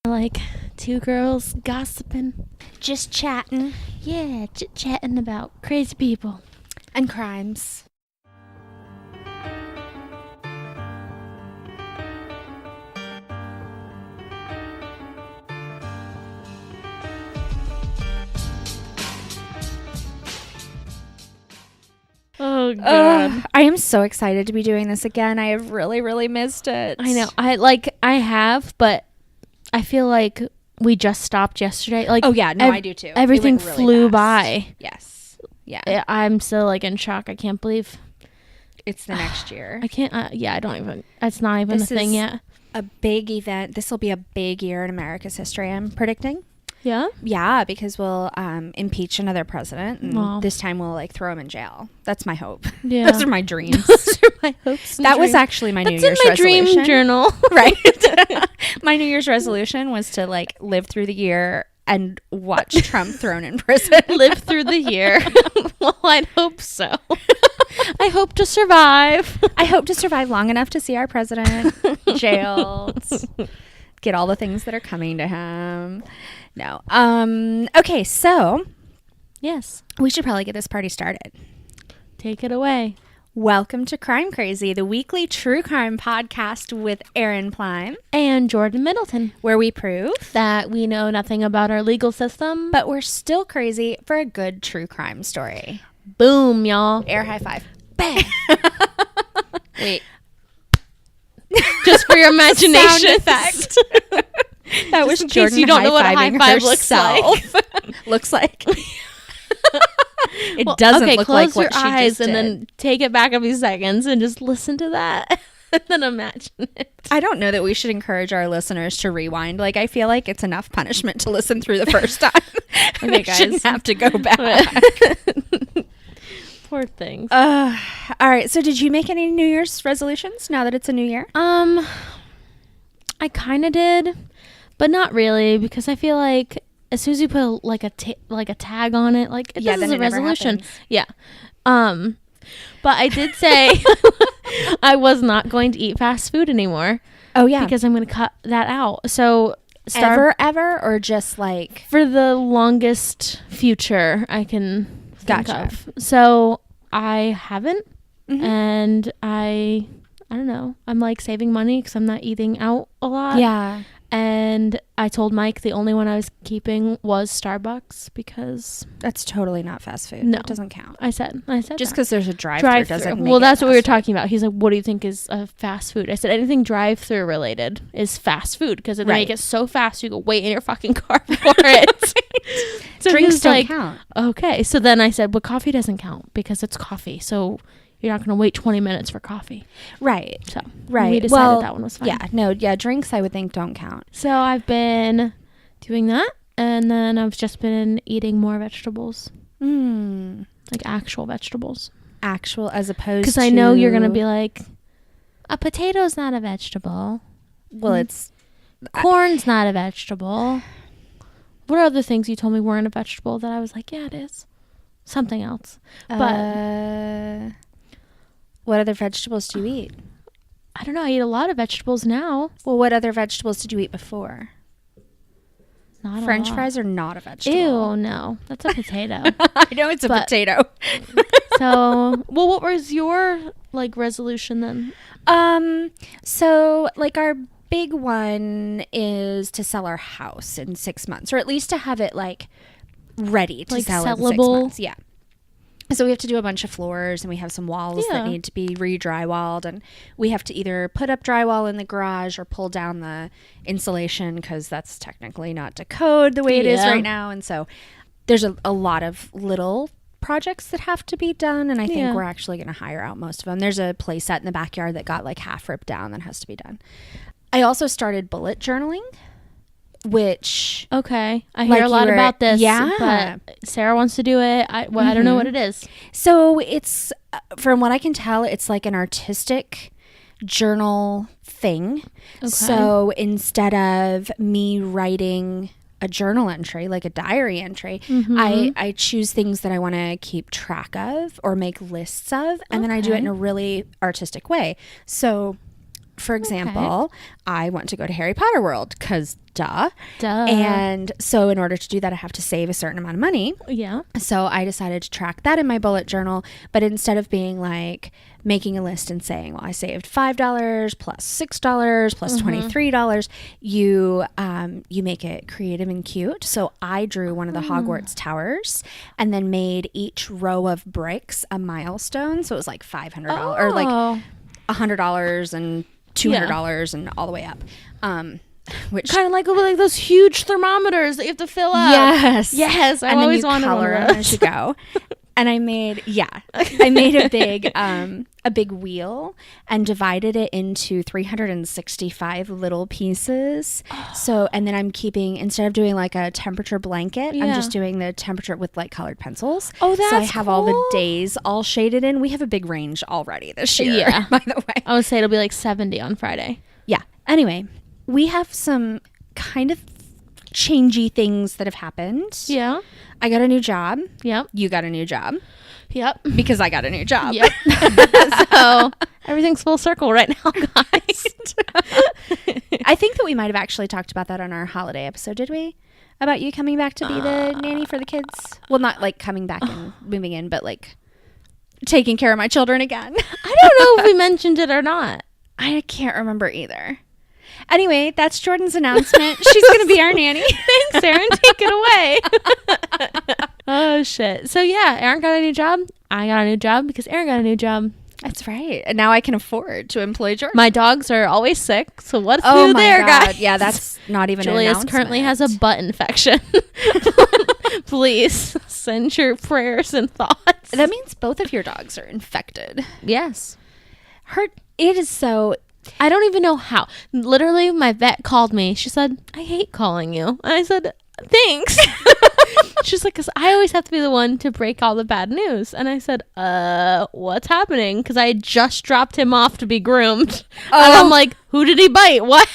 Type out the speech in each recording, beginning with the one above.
Like two girls gossiping. Just chatting. Yeah, chatting about crazy people. And crimes. Oh, God. I am so excited to be doing this again. I have really, really missed it. I know. I have, but I feel like we just stopped yesterday. Like, oh, yeah. No, I do too. Everything really flew fast. by. Yes. Yeah. I'm still like in shock. I can't believe It's the next year. I can't. I don't even. It's not even a thing yet. A big event. This will be a big year in America's history, I'm predicting. Yeah? Yeah, because we'll impeach another president, and Wow. this time we'll like throw him in jail. That's my hope. Yeah. Those are my dreams. Those are my hopes. That was actually my New Year's That's in my resolution. dream journal. Right. My New Year's resolution was to like live through the year and watch Trump thrown in prison. Live through the year. Well, I'd hope so. I hope to survive. I hope to survive long enough to see our president jailed, get all the things that are coming to him. No. Okay, so Yes. we should probably get this party started. Take it away. Welcome to Crime Crazy, the weekly true crime podcast with Erin Plime, And Jordan Middleton. where we prove That we know nothing about our legal system. but we're still crazy for a good true crime story. Boom, y'all. Air high five. Bang. Wait. Just for your imagination. Sound effect. That was in case Jordan you don't know what a high high-fiving five looks herself. Looks like. It Well, doesn't okay, look close like what your she eyes just and did. then take it back a few seconds and just listen to that. And then imagine it. I don't know that we should encourage our listeners to rewind. Like, I feel like it's enough punishment to listen through the first time. Okay, They guys. shouldn't have to go back. Poor things. All right. So, did you make any New Year's resolutions now that it's a new year? I kind of did, but not really, because I feel like as soon as you put a tag on it, like this Yeah, is then a it never resolution. happens. Yeah. But I did say I was not going to eat fast food anymore. Oh, yeah. Because I'm going to cut that out. So Ever, or just like. for the longest future I can think Gotcha. of. So I haven't, Mhm. and I don't know. I'm like saving money because I'm not eating out a lot. Yeah. And I told Mike the only one I was keeping was Starbucks because That's totally not fast food. No. It doesn't count. I said Just that. because there's a drive-thru doesn't make Well, it that's what we were fast food. talking about. He's like, "What do you think is a fast food?" I said, "Anything drive-through related is fast food because they Right. make it so fast you go wait in your fucking car for it." So Drinks he's don't like, count. Okay, so then I said, "But coffee doesn't count because it's coffee, so you're not going to wait 20 minutes for coffee." Right. So Right. we decided Well, that one was fine. Yeah. No. Yeah. Drinks, I would think, don't count. So I've been doing that, and then I've just been eating more vegetables, like actual vegetables. Actual, as opposed to. Because I know you're going to be like, a potato's not a vegetable. Well, it's. Corn's not a vegetable. What are other things you told me weren't a vegetable that I was like, yeah, it is? Something else. But what other vegetables do you eat? I don't know. I eat a lot of vegetables now. Well, what other vegetables did you eat before? Not a French lot. fries are not a vegetable. Ew, no. That's a potato. I know it's a But- potato. So, well, what was your, like, resolution then? So like our big one is to sell our house in 6 months, or at least to have it like ready to Like, sell in 6 sellable? months. Yeah. So we have to do a bunch of floors, and we have some walls that Yeah. need to be re-drywalled, and we have to either put up drywall in the garage or pull down the insulation because that's technically not to code the way it is Yeah. right now. And so there's a lot of little projects that have to be done, and I think Yeah. we're actually going to hire out most of them. There's a play set in the backyard that got like half ripped down that has to be done. I also started bullet journaling, which Okay. I Like hear a lot you were- about this. yeah. But Sarah wants to do it. I don't know what it is. so it's from what I can tell, it's like an artistic journal thing. Okay. So instead of me writing a journal entry, like a diary entry, I choose things that I want to keep track of or make lists of, and then I do it in a really artistic way. So for example, I want to go to Harry Potter World because duh. Duh. And so in order to do that, I have to save a certain amount of money. Yeah. So I decided to track that in my bullet journal. But instead of being like making a list and saying, well, I saved $5 plus $6 plus $23, you make it creative and cute. So I drew one of the Hogwarts towers and then made each row of bricks a milestone. So it was like $500 or like $100 and $200 and all the way up. Which kind of like those huge thermometers that you have to fill up. Yes. I always wanted one of those. As you go. And I made a big wheel and divided it into 365 little pieces. So, and then I'm keeping, instead of doing like a temperature blanket, I'm just doing the temperature with like colored pencils. Oh, that's so I have cool. all the days all shaded in. We have a big range already this year. Yeah. By the way, I would say it'll be like 70 on Friday. Yeah. Anyway, we have some kind of changey things that have happened. Yeah. I got a new job. Yep. You got a new job. Yep. Because I got a new job. Yep. So everything's full circle right now, guys. I think that we might have actually talked about that on our holiday episode, did we? About you coming back to be the nanny for the kids? Well, not like coming back and moving in, but like taking care of my children again. I don't know if we mentioned it or not. I can't remember either. Anyway, that's Jordan's announcement. She's going to be our nanny. Thanks, Erin. Take it away. Oh, shit. So, yeah, Erin got a new job. I got a new job because Erin got a new job. That's right. And now I can afford to employ Jordan. My dogs are always sick. So, what's new there, guys? Yeah, that's not even an announcement. Julius currently has a butt infection. Please send your prayers and thoughts. That means both of your dogs are infected. Yes. It is so... I don't even know how. Literally, my vet called me. She said, I hate calling you. And I said, thanks. She's like, because I always have to be the one to break all the bad news. And I said, what's happening? Because I had just dropped him off to be groomed. Oh. And I'm like, who did he bite? What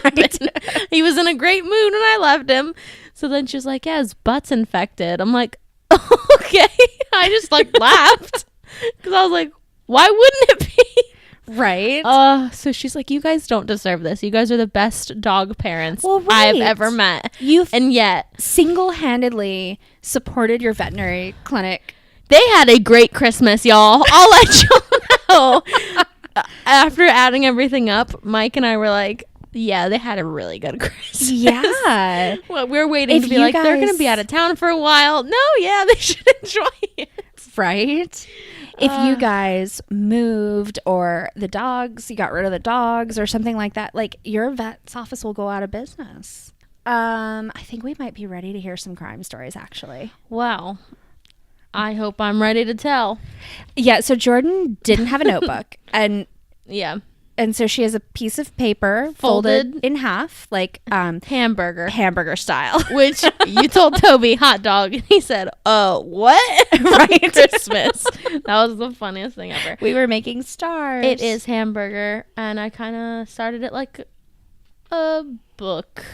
happened? He was in a great mood when I left him. So then she's like, yeah, his butt's infected. I'm like, okay. I just like laughed. Because I was like, why wouldn't it be? Right. So she's like, you guys don't deserve this. You guys are the best dog parents I've ever met. And yet single-handedly supported your veterinary clinic. They had a great Christmas, y'all. I'll let y'all know. After adding everything up, Mike and I were like, yeah, they had a really good Christmas. Yeah. Well, we're waiting to be like, they're going to be out of town for a while. No, yeah, they should enjoy it. Right? If you guys moved or you got rid of the dogs or something like that, like your vet's office will go out of business. I think we might be ready to hear some crime stories, actually. Wow. I hope I'm ready to tell. Yeah, so Jordan didn't have a notebook. And so she has a piece of paper folded in half, like hamburger style. Which you told Toby hot dog, and he said, "Oh, what?" Right, Christmas. That was the funniest thing ever. We were making stars. It is hamburger, and I kind of started it like a book.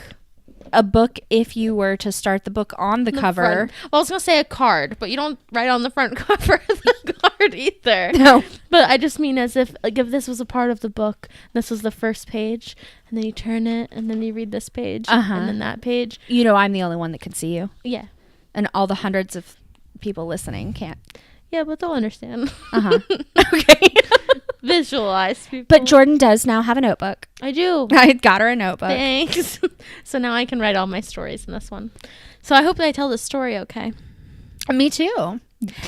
A book, if you were to start the book on the cover. Front. Well, I was gonna say a card, but you don't write on the front cover of the card either. No, but I just mean as if like if this was a part of the book, this was the first page, and then you turn it, and then you read this page, and then that page. You know, I'm the only one that can see you. Yeah, and all the hundreds of people listening can't. Yeah, but they'll understand. Okay. Visualize people. But Jordan does now have a notebook. I do. I got her a notebook. Thanks. So now I can write all my stories in this one. So I hope that I tell this story okay. Me too.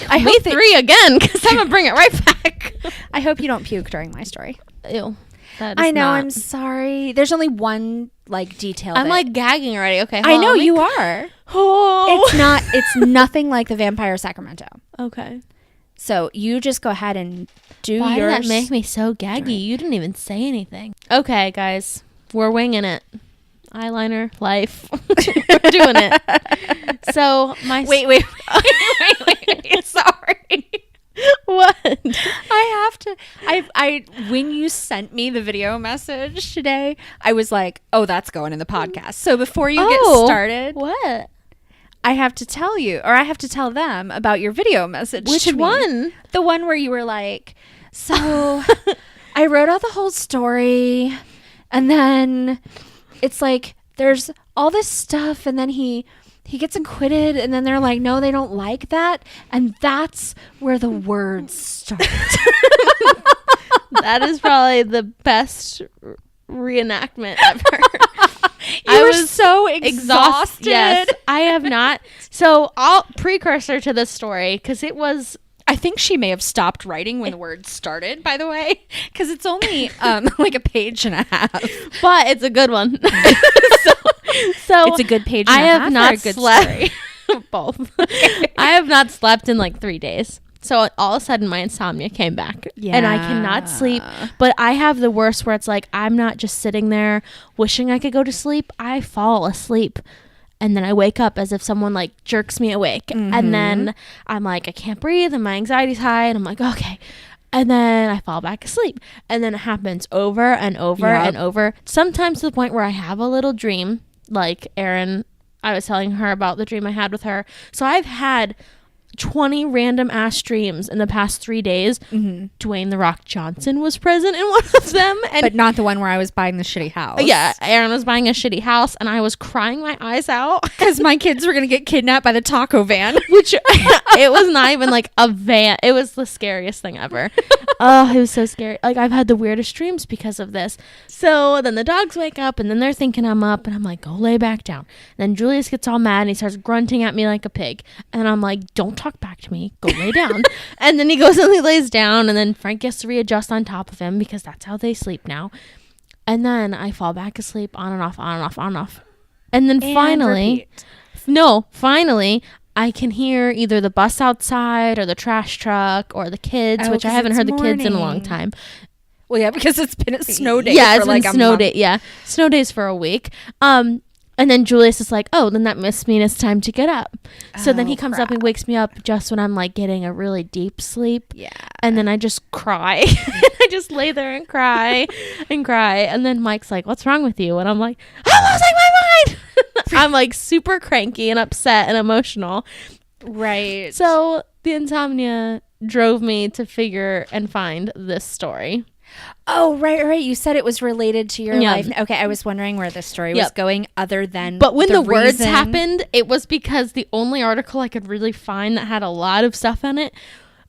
I hope 3 again, because I'm going to bring it right back. I hope you don't puke during my story. Ew. I know. I'm sorry. There's only one like detail. I'm like gagging already. Okay. I know you are. Oh. It's nothing like the Vampire Sacramento. Okay. So you just go ahead and do Why yours. Why did that make me so gaggy? You didn't even say anything. Okay, guys. We're winging it. Eyeliner, life. We're doing it. So my... Wait. Sorry. What? I have to... I when you sent me the video message today, I was like, oh, that's going in the podcast. So before you get started... What? I have to tell you, or I have to tell them about your video message. Which one? The one where you were like, so I wrote out the whole story, and then it's like there's all this stuff, and then he gets acquitted, and then they're like, no, they don't like that, and that's where the words start. That is probably the best reenactment ever. I was so exhausted. Yes, I have not. So, I'll precursor to this story, because it was... I think she may have stopped writing when the words started, by the way, because it's only like a page and a half. But it's a good one. so it's a good page and I a have half not or a good slept. story? Both. I have not slept in like 3 days. So all of a sudden my insomnia came back and I cannot sleep. But I have the worst where it's like I'm not just sitting there wishing I could go to sleep. I fall asleep. And then I wake up as if someone like jerks me awake. Mm-hmm. And then I'm like, I can't breathe and my anxiety's high. And I'm like, okay. And then I fall back asleep. And then it happens over and over and over. Sometimes to the point where I have a little dream. Like Erin, I was telling her about the dream I had with her. So I've had 20 random ass dreams in the past 3 days. Mm-hmm. Dwayne The Rock Johnson was present in one of them. But not the one where I was buying the shitty house. Yeah, Erin was buying a shitty house and I was crying my eyes out. Because my kids were going to get kidnapped by the taco van. Which, it was not even like a van. It was the scariest thing ever. Oh, it was so scary. Like, I've had the weirdest dreams because of this. So then the dogs wake up and then they're thinking I'm up and I'm like, go lay back down. Then Julius gets all mad and he starts grunting at me like a pig. And I'm like, don't talk back to me. Go lay down. And then he goes and he lays down and then Frank gets to readjust on top of him because that's how they sleep now. And then I fall back asleep on and off, on and off, on and off. And then finally, I can hear either the bus outside or the trash truck or the kids, which I haven't heard the kids in a long time. Well, yeah, because it's been a snow day. Yeah, it's been snow day. Yeah, snow days for a week. And then Julius is like, oh, then that must mean it's time to get up. So then he comes up and wakes me up just when I'm like getting a really deep sleep. Yeah. And then I just cry. I just lay there and cry and cry. And then Mike's like, what's wrong with you? And I'm like, I'm losing my mind. I'm like super cranky and upset and emotional. Right. So the insomnia drove me to figure and find this story. Oh, right. You said it was related to your life. Okay, I was wondering where this story was going other than But when the words happened, it was because the only article I could really find that had a lot of stuff in it,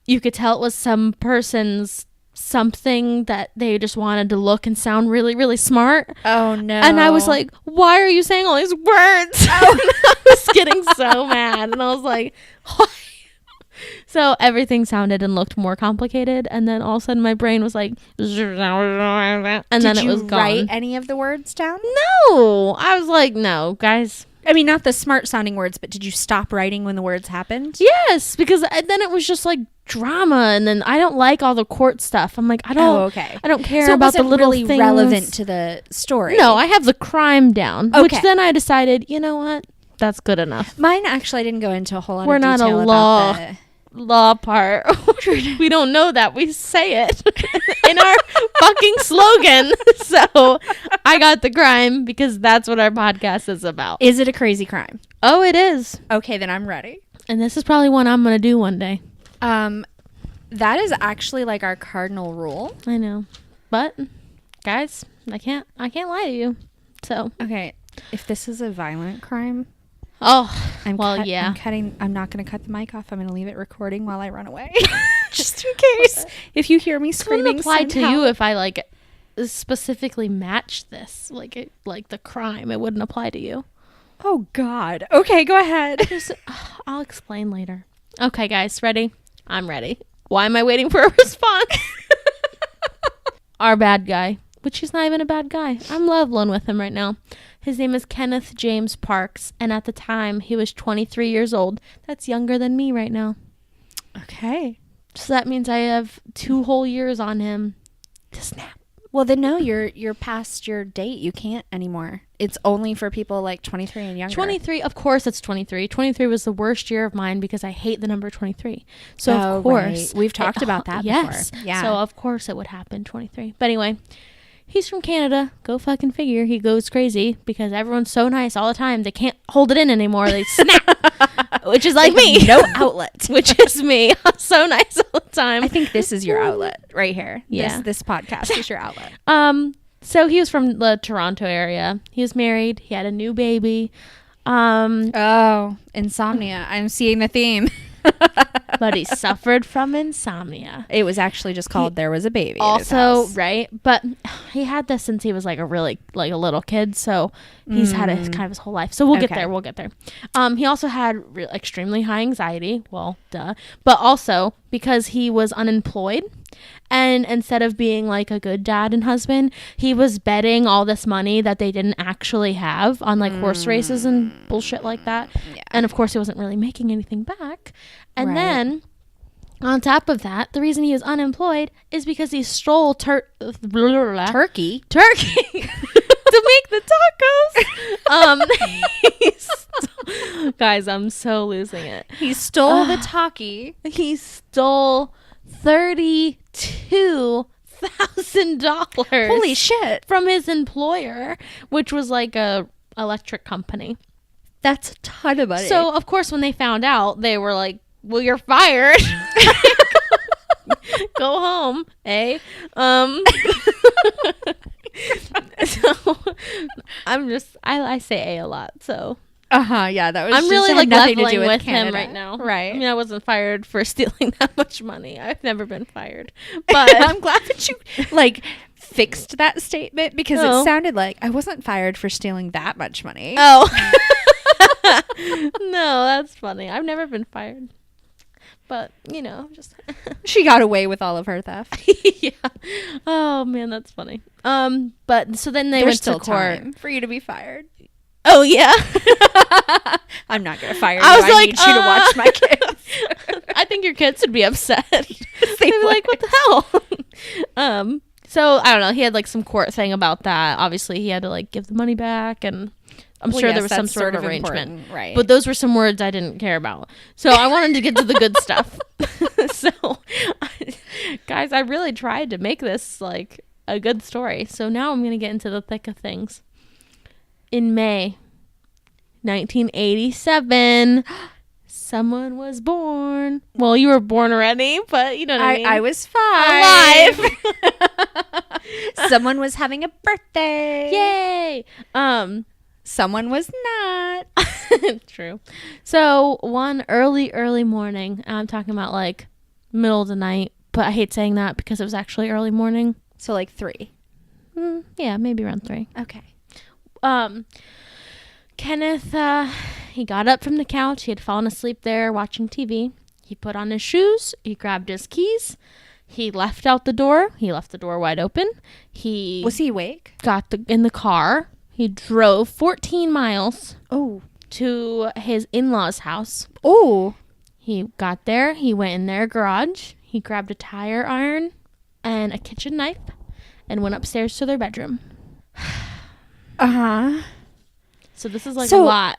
you could tell it was some person's something that they just wanted to look and sound really, really smart. Oh, no. And I was like, why are you saying all these words? Oh. I was getting so mad. And I was like, why? So everything sounded and looked more complicated, and then all of a sudden my brain was like, and then it was gone. Did you write any of the words down? No, I was like, no, guys. I mean, not the smart sounding words, but did you stop writing when the words happened? Yes, because then it was just like drama, and then I don't like all the court stuff. I'm like, I don't care about the little really things. Relevant to the story. No, I have the crime down, which then I decided, you know what, that's good enough. Mine actually didn't go into a whole lot We're of not detail a about law part. We don't know that. We say it in our fucking slogan. So I got the crime because that's what our podcast is about. Is it a crazy crime? Oh, it is. Okay, then I'm ready. And this is probably one I'm going to do one day. That is actually like our cardinal rule. I know. But guys, I can't lie to you. So, okay, if this is a violent crime, I'm not going to cut the mic off. I'm going to leave it recording while I run away. Just in case. If you hear me screaming, it apply to you if I like specifically match this, like the crime. It wouldn't apply to you. Oh God. Okay, go ahead. I'll explain later. Okay, guys, ready? I'm ready. Why am I waiting for a response? Our bad guy, which he's not even a bad guy. I'm leveling with him right now. His name is Kenneth James Parks, and at the time, he was 23 years old. That's younger than me right now. Okay. So that means I have 2 whole years on him to snap. Well, then no, you're past your date. You can't anymore. It's only for people like 23 and younger. 23, of course it's 23. 23 was the worst year of mine because I hate the number 23. So of course. Right. We've talked about that yes. before. Yeah. So of course it would happen, 23. But anyway, he's from Canada. Go fucking figure. He goes crazy because everyone's so nice all the time. They can't hold it in anymore. They snap. which is like me. No outlet. Which is me. I'm so nice all the time. I think this is your outlet right here. Yeah. This podcast is your outlet. So he was from the Toronto area. He was married. He had a new baby. Oh, insomnia. I'm seeing the theme. But he suffered from insomnia. It was actually just called There Was a Baby. Also, right? But he had this since he was like a little kid. So he's had it kind of his whole life. So we'll get there. We'll get there. He also had extremely high anxiety. Well, duh. But also because he was unemployed. And instead of being like a good dad and husband, he was betting all this money that they didn't actually have on like horse races and bullshit like that. Yeah. And of course, he wasn't really making anything back. And then on top of that, the reason he was unemployed is because he stole turkey to make the tacos. Guys, I'm so losing it. He stole the talkie. He stole $32,000. Holy shit. From his employer, which was like a electric company. That's a ton of money. So of course when they found out, they were like, well, you're fired. Go home, eh? So I say a lot, so yeah, that was I'm really like leveling with him right now. Right. I mean, I wasn't fired for stealing that much money. I've never been fired. But I'm glad that you like fixed that statement because it sounded like I wasn't fired for stealing that much money. Oh. No, that's funny. I've never been fired. But, just she got away with all of her theft. Yeah. Oh man, that's funny. But so then they went to court time for you to be fired. Oh yeah. I'm not gonna fire you. I need you to watch my kids. I think your kids would be upset. They'd be like, "What the hell?" So I don't know. He had like some court thing about that. Obviously, he had to like give the money back, and I'm sure there was some sort of arrangement. Right. But those were some words I didn't care about. So I wanted to get to the good stuff. So, guys, I really tried to make this like a good story. So now I'm gonna get into the thick of things. In May 1987, someone was born. Well, you were born already, but you know what I mean. I was 5. Alive. Someone was having a birthday. Yay. Someone was not. True. So one early morning, I'm talking about like middle of the night, but I hate saying that because it was actually early morning. So like 3. Yeah, maybe around 3. Okay. Kenneth, he got up from the couch. He had fallen asleep there watching TV. He put on his shoes. He grabbed his keys. He left out the door. He left the door wide open. Was he awake? Got in the car. He drove 14 miles. Oh. To his in-laws' house. Oh. He got there. He went in their garage. He grabbed a tire iron and a kitchen knife and went upstairs to their bedroom. So this is like a lot.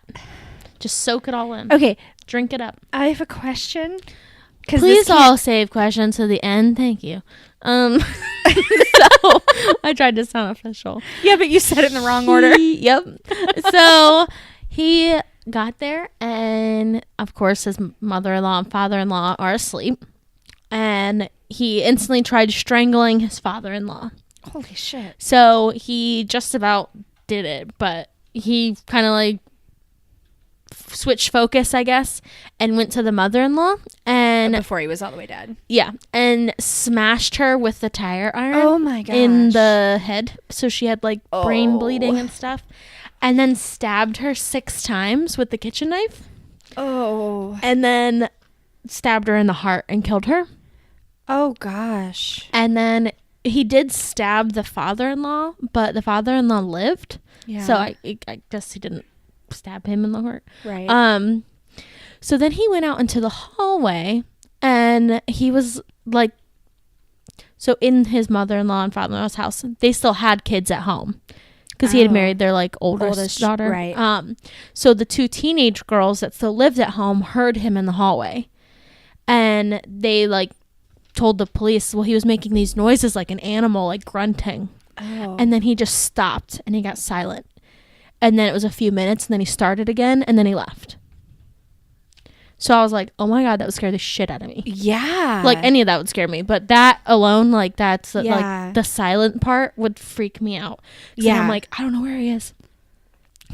Just soak it all in. Okay. Drink it up. I have a question. Please all save questions to the end. Thank you. So I tried to sound official. Yeah, but you said it in the wrong order. Yep. So he got there, and of course his mother-in-law and father-in-law are asleep, and he instantly tried strangling his father-in-law. Holy shit. So he just about did it, but he kind of like switched focus, I guess, and went to the mother-in-law, and before he was all the way dead. Yeah, and smashed her with the tire iron. Oh my gosh. In the head, so she had like brain bleeding and stuff, and then stabbed her 6 times with the kitchen knife. Oh. And then stabbed her in the heart and killed her. Oh gosh. And then he did stab the father-in-law, but the father-in-law lived. Yeah. So I guess he didn't stab him in the heart. Right. So then he went out into the hallway, and he was like, so in his mother-in-law and father-in-law's house, they still had kids at home because he had married their like oldest daughter. Right. So the 2 teenage girls that still lived at home heard him in the hallway, and they like told the police, well, he was making these noises like an animal, like grunting. Oh. And then he just stopped and he got silent. And then it was a few minutes, and then he started again, and then he left. So I was like, oh my God, that would scare the shit out of me. Yeah. Like any of that would scare me. But that alone, like that's Yeah. like the silent part would freak me out. Yeah. I'm like, I don't know where he is.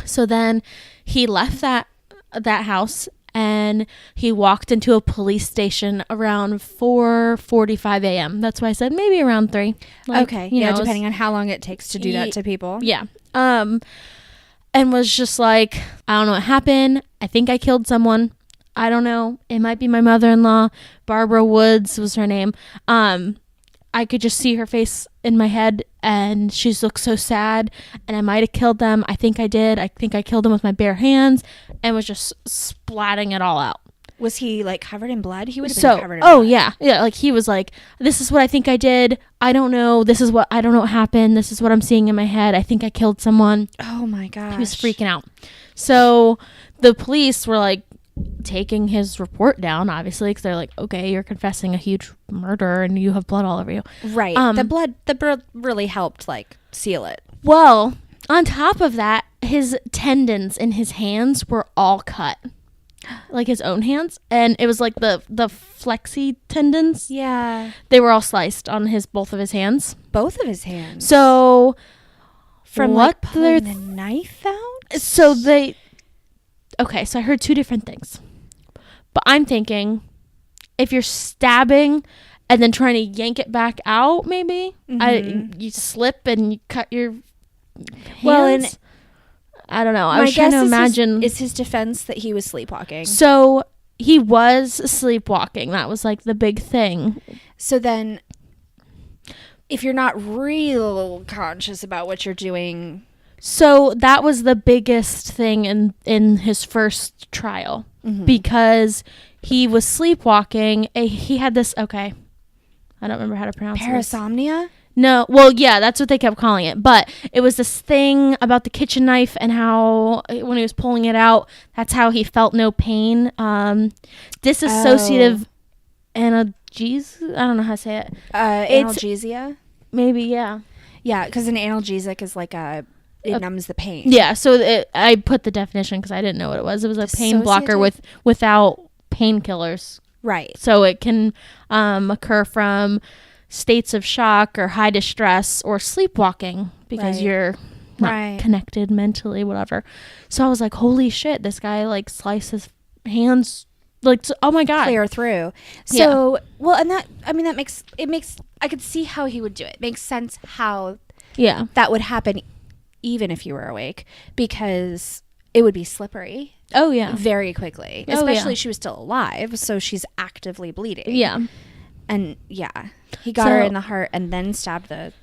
So then he left that house and he walked into a police station around 4:45 a.m. That's why I said maybe around 3. Like, okay. you Yeah, know, depending on how long it takes to do that to people. Yeah. And was just like, I don't know what happened. I think I killed someone. I don't know. It might be my mother-in-law. Barbara Woods was her name. I could just see her face in my head and she looked so sad and I might have killed them. I think I did. I think I killed them with my bare hands and was just splatting it all out. Was he like covered in blood? He would have been covered in oh blood. yeah, like he was like, this is what I think I did. I don't know. I don't know what happened. This is what I'm seeing in my head. I think I killed someone. Oh my gosh. He was freaking out. So the police were like taking his report down, obviously, because they're like, okay, you're confessing a huge murder and you have blood all over you. Right. The blood really helped like seal it. Well, on top of that, his tendons in his hands were all cut. Like his own hands, and it was like the flexi tendons. Yeah. They were all sliced on both of his hands. Both of his hands. So from what like pulling the knife out? So okay, so I heard 2 different things. But I'm thinking if you're stabbing and then trying to yank it back out, maybe you slip and you cut your hands. Well, and I don't know. I was trying to imagine. Is his defense that he was sleepwalking? So he was sleepwalking. That was like the big thing. So then, if you're not real conscious about what you're doing. So that was the biggest thing in his first trial because he was sleepwalking. He had this, okay, I don't remember how to pronounce it. Parasomnia? No, well, yeah, that's what they kept calling it. But it was this thing about the kitchen knife and how when he was pulling it out, that's how he felt no pain. Dissociative analgesia. I don't know how to say it. Analgesia? Maybe, yeah. Yeah, because an analgesic is like it numbs the pain. Yeah, so I put the definition because I didn't know what it was. It was a pain blocker without painkillers. Right. So it can occur from states of shock or high distress or sleepwalking because you're not connected mentally, whatever. So I was like, holy shit, this guy like slices hands like, oh my God. Clear through. So, well, and that makes, I could see how he would do it. It makes sense how that would happen even if you were awake because it would be slippery. Oh, yeah. Very quickly. Especially if she was still alive. So she's actively bleeding. Yeah. And he got her in the heart and then stabbed the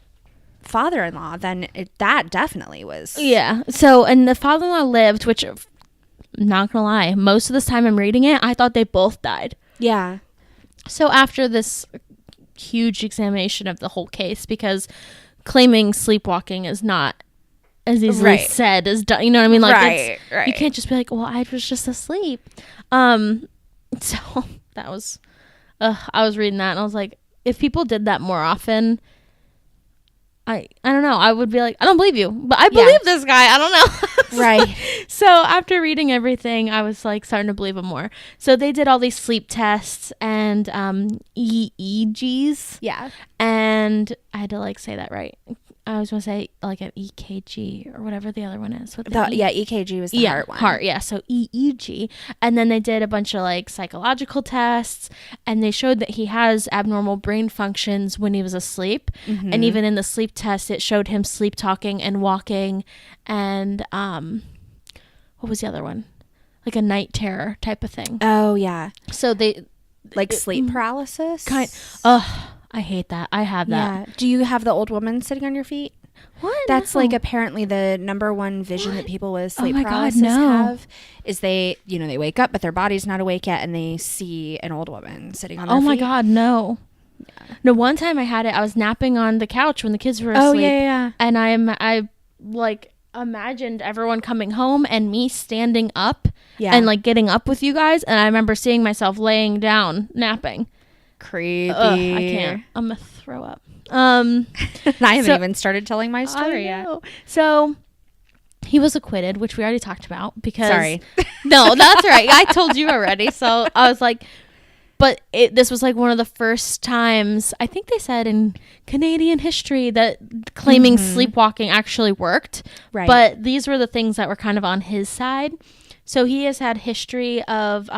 father-in-law. Then that definitely was. Yeah. So, and the father-in-law lived, which, not gonna lie, most of this time I'm reading it, I thought they both died. Yeah. So after this huge examination of the whole case, because claiming sleepwalking is not as easily said as done, you know what I mean? Like, you can't just be like, well, I was just asleep. So that was, I was reading that and I was like, if people did that more often, I don't know, I would be like, I don't believe you, but I believe this guy. I don't know. Right. So after reading everything, I was like starting to believe him more. So they did all these sleep tests and EEGs. Yeah. And I had to like say that right. I was going to say like an EKG or whatever the other one is. EKG was the heart one. Heart, yeah. So EEG. And then they did a bunch of like psychological tests and they showed that he has abnormal brain functions when he was asleep. Mm-hmm. And even in the sleep test, it showed him sleep talking and walking and what was the other one? Like a night terror type of thing. Oh, yeah. So they... Like sleep paralysis? I hate that. I have that. Yeah. Do you have the old woman sitting on your feet? What? That's like apparently the number one vision that people with sleep paralysis have is they wake up, but their body's not awake yet and they see an old woman sitting on their feet. Oh my God, no. Yeah. No, one time I had it, I was napping on the couch when the kids were asleep. Oh, yeah. And I like imagined everyone coming home and me standing up and like getting up with you guys. And I remember seeing myself laying down, napping. Creepy. I can't. I'm gonna throw up. I haven't even started telling my story yet. So He was acquitted, which we already talked about because... Sorry. No, that's right. I told you already. So I was like... But this was like one of the first times, I think they said in Canadian history, that claiming sleepwalking actually worked. Right. But these were the things that were kind of on his side. So he has had history of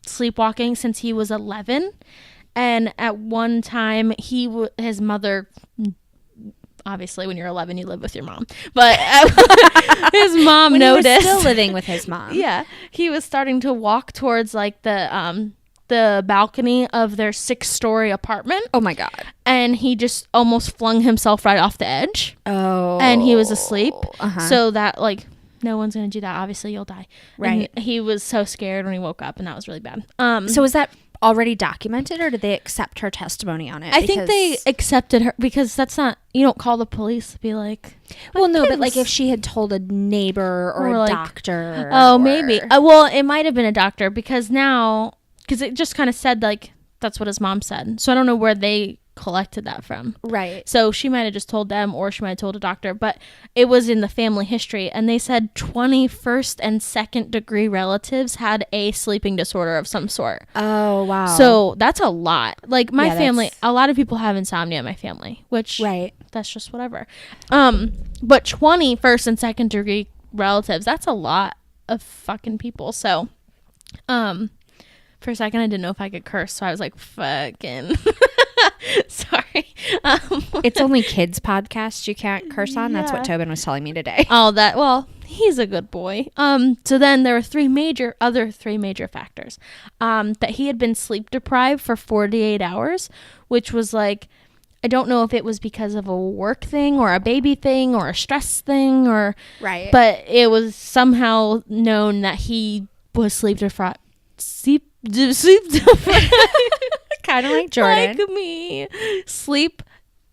sleepwalking since he was 11. And at one time, his mother... Obviously, when you're 11, you live with your mom. But his mom when noticed... he was still living with his mom. Yeah. He was starting to walk towards like the balcony of their 6-story apartment. Oh, my God. And he just almost flung himself right off the edge. Oh. And he was asleep. Uh-huh. So that, like, no one's going to do that. Obviously, you'll die. Right. And he was so scared when he woke up, and that was really bad. So was that already documented, or did they accept her testimony on it? I think they accepted her because that's not... You don't call the police to be like... Well, no, but like if she had told a neighbor or a like, doctor. Oh, maybe. Well, it might have been a doctor because now... Because it just kind of said, like, that's what his mom said. So I don't know where they collected that from. Right. So she might have just told them, or she might have told a doctor. But it was in the family history. And they said 20 first and second degree relatives had a sleeping disorder of some sort. Oh, wow. So that's a lot. Like, my family, that's... a lot of people have insomnia in my family. Which, right. That's just whatever. But 20 first and second degree relatives, that's a lot of fucking people. So, for a second, I didn't know if I could curse, so I was like, fucking. Sorry. It's only kids' podcasts you can't curse on. Yeah. That's what Tobin was telling me today. Oh, well, he's a good boy. So then there were other three major factors. That he had been sleep deprived for 48 hours, which was like, I don't know if it was because of a work thing or a baby thing or a stress thing or... Right. But it was somehow known that he was sleep deprived. Kind of like Jordan. Like me. Sleep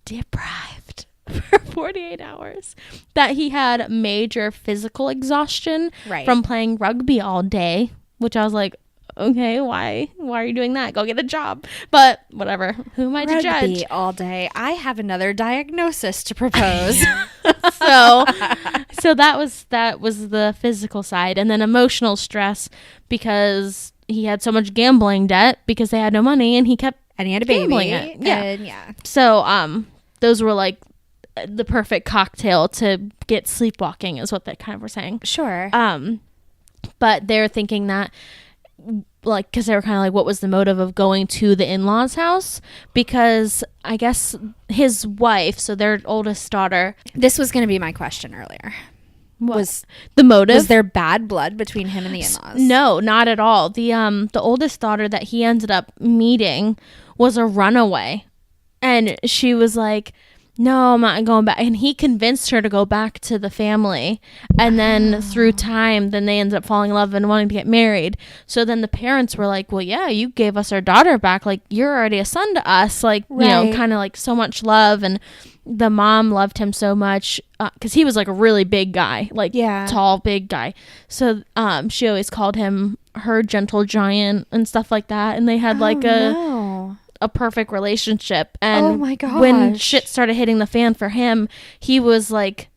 deprived for 48 hours. That he had major physical exhaustion from playing rugby all day, which I was like, okay, why are you doing that? Go get a job. But whatever. Who am I to judge? Rugby all day. I have another diagnosis to propose. So that was the physical side, and then emotional stress because he had so much gambling debt because they had no money, and he had a baby. Yeah. So those were like the perfect cocktail to get sleepwalking, is what they kind of were saying. Sure. But they're thinking that, like, because they were kind of like, what was the motive of going to the in-laws' house? Because I guess his wife, so their oldest daughter... This was going to be my question earlier. What? Was the motive? Was there bad blood between him and the in-laws? No, not at all. The oldest daughter that he ended up meeting was a runaway. And she was like... No, I'm not going back. And he convinced her to go back to the family. And then through time, then they ended up falling in love and wanting to get married. So then the parents were like, well, yeah, you gave us our daughter back. Like, you're already a son to us. Like, you know, kind of like so much love. And the mom loved him so much because he was like a really big guy, like tall, big guy. So she always called him her gentle giant and stuff like that. And they had a perfect relationship. And oh my gosh, when shit started hitting the fan for him, he was like,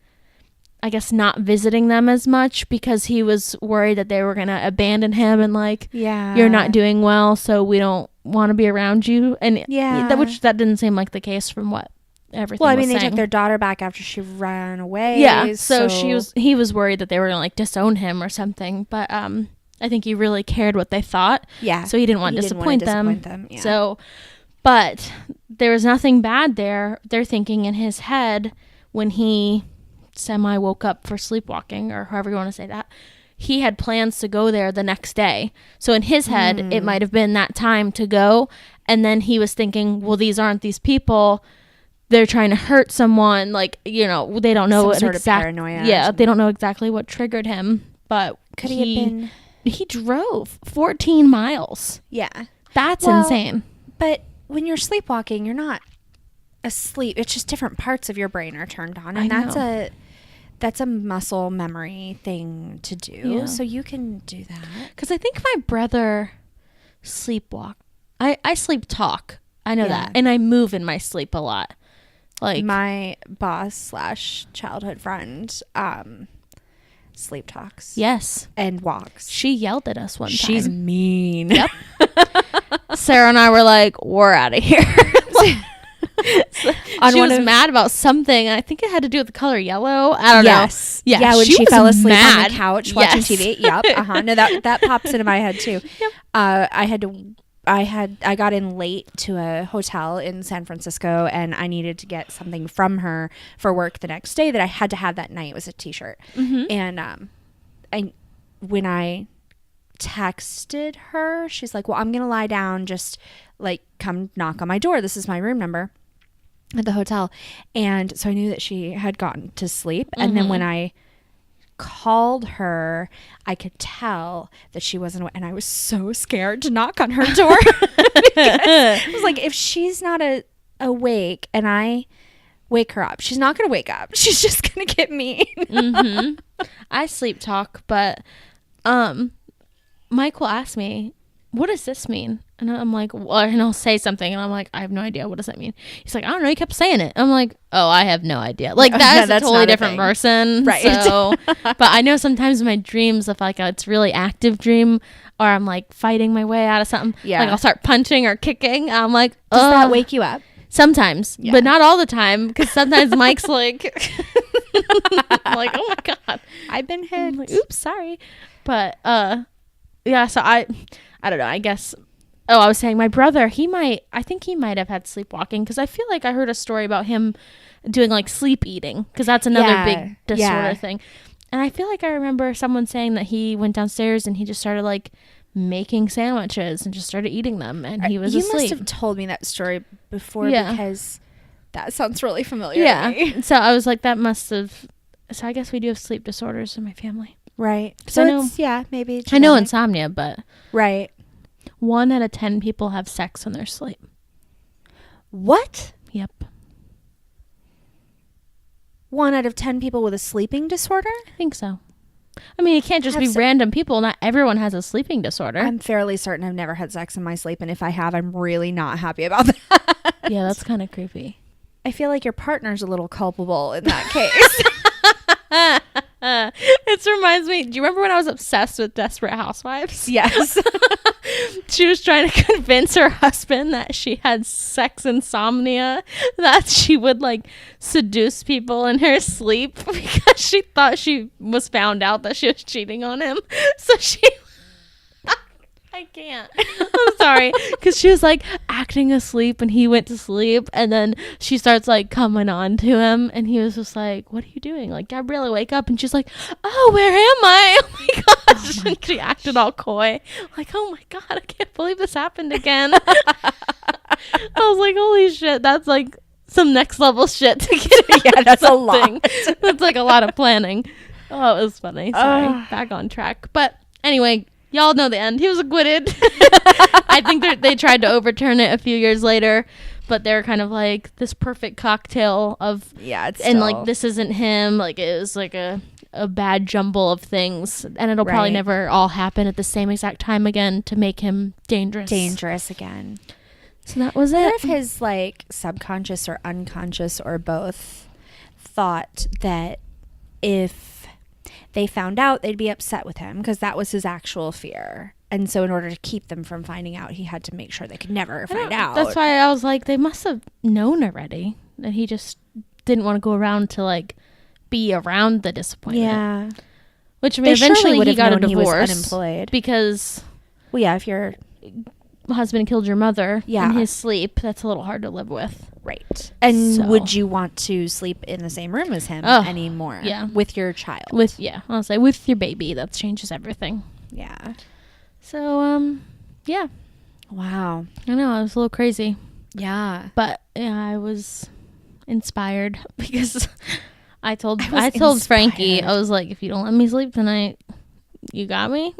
I guess, not visiting them as much because he was worried that they were gonna abandon him and like, you're not doing well, so we don't want to be around you. And which that didn't seem like the case from what everything was saying. They took their daughter back after she ran away. So he was worried that they were gonna like disown him or something. But I think he really cared what they thought. So he didn't want to disappoint them. Yeah. So, but there was nothing bad there. They're thinking in his head when he semi woke up for sleepwalking, or however you want to say that, he had plans to go there the next day. So in his head, it might have been that time to go. And then he was thinking, well, these aren't these people. They're trying to hurt someone. Like, you know, they don't know some what sort of paranoia. Yeah, they don't know exactly what triggered him. But could he have been? He drove 14 miles. Yeah. That's insane. But when you're sleepwalking, you're not asleep. It's just different parts of your brain are turned on. And that's a muscle memory thing to do. Yeah. So you can do that. Because I think my brother sleepwalk. I sleep talk. I know that. And I move in my sleep a lot. Like my boss / childhood friend, sleep talks. Yes. And walks. She yelled at us one time. She's mean. Yep. Sarah and I were like, we're out of here. She was mad about something. I think it had to do with the color yellow. I don't know. Yeah, when she fell asleep on the couch watching Yes. TV. Yep. No, that pops into my head too. Yep. I got in late to a hotel in San Francisco, and I needed to get something from her for work the next day that I had to have that night. It was a t-shirt. And when I texted her, she's like, well, I'm gonna lie down, just like come knock on my door, this is my room number at the hotel. And so I knew that she had gotten to sleep. And then when I called her, I could tell that she wasn't, and I was so scared to knock on her door. I was like, if she's not awake and I wake her up, she's not gonna wake up, she's just gonna get mean. I sleep talk, but Mike will ask me, what does this mean? And I'm like, well, and I'll say something and I'm like, I have no idea. What does that mean? He's like, I don't know. He kept saying it. I'm like, oh, I have no idea. Like that's a totally different person. Right. So, but I know sometimes in my dreams, if like it's really active dream or I'm like fighting my way out of something, like I'll start punching or kicking. I'm like, does that wake you up? Sometimes, but not all the time. Because sometimes Mike's like, I'm like, oh my God, I've been hit. I'm like, oops, sorry. But, yeah, so I don't know, I guess. Oh, I was saying my brother, I think he might have had sleepwalking because I feel like I heard a story about him doing like sleep eating because that's another big disorder thing. And I feel like I remember someone saying that he went downstairs and he just started like making sandwiches and just started eating them and he was asleep. You must have told me that story before because that sounds really familiar to me. So I was like, so I guess we do have sleep disorders in my family. Right. So I know, maybe genetic. I know insomnia, but 1 out of 10 people have sex in their sleep. What? Yep. 1 out of 10 people with a sleeping disorder? I think so. I mean, it can't just be random people. Not everyone has a sleeping disorder. I'm fairly certain I've never had sex in my sleep, and if I have, I'm really not happy about that. Yeah, that's kind of creepy. I feel like your partner's a little culpable in that case. It reminds me, do you remember when I was obsessed with Desperate Housewives? Yes. She was trying to convince her husband that she had sex insomnia, that she would like seduce people in her sleep because she thought she was found out that she was cheating on him. So she I can't. I'm sorry. Because she was like acting asleep and he went to sleep. And then she starts like coming on to him. And he was just like, what are you doing? Like, Gabriella, wake up. And she's like, oh, where am I? Oh my gosh. And she acted all coy. Like, oh my God, I can't believe this happened again. I was like, holy shit. That's like some next level shit to get. Yeah, that's a lot. That's like a lot of planning. Oh, it was funny. Sorry. Back on track. But anyway, y'all know the end. He was acquitted. I think they tried to overturn it a few years later, but they're kind of like this perfect cocktail of like this isn't him. Like it was like a bad jumble of things, and it'll probably never all happen at the same exact time again to make him dangerous again. So that was What it. if his like subconscious or unconscious or both thought that if they found out, they'd be upset with him because that was his actual fear. And so in order to keep them from finding out, he had to make sure they could never find out. That's why I was like, they must have known already that he just didn't want to go around to like be around the disappointment. Yeah. Which I mean, eventually he got a divorce. He was unemployed. Because if your husband killed your mother in his sleep, that's a little hard to live with. Right. And would you want to sleep in the same room as him anymore? Yeah. With your child? I'll say with your baby. That changes everything. Yeah. So, yeah. Wow. I know, I was a little crazy. Yeah. But yeah, I was inspired because I told inspired. Frankie, I was like, if you don't let me sleep tonight, you got me.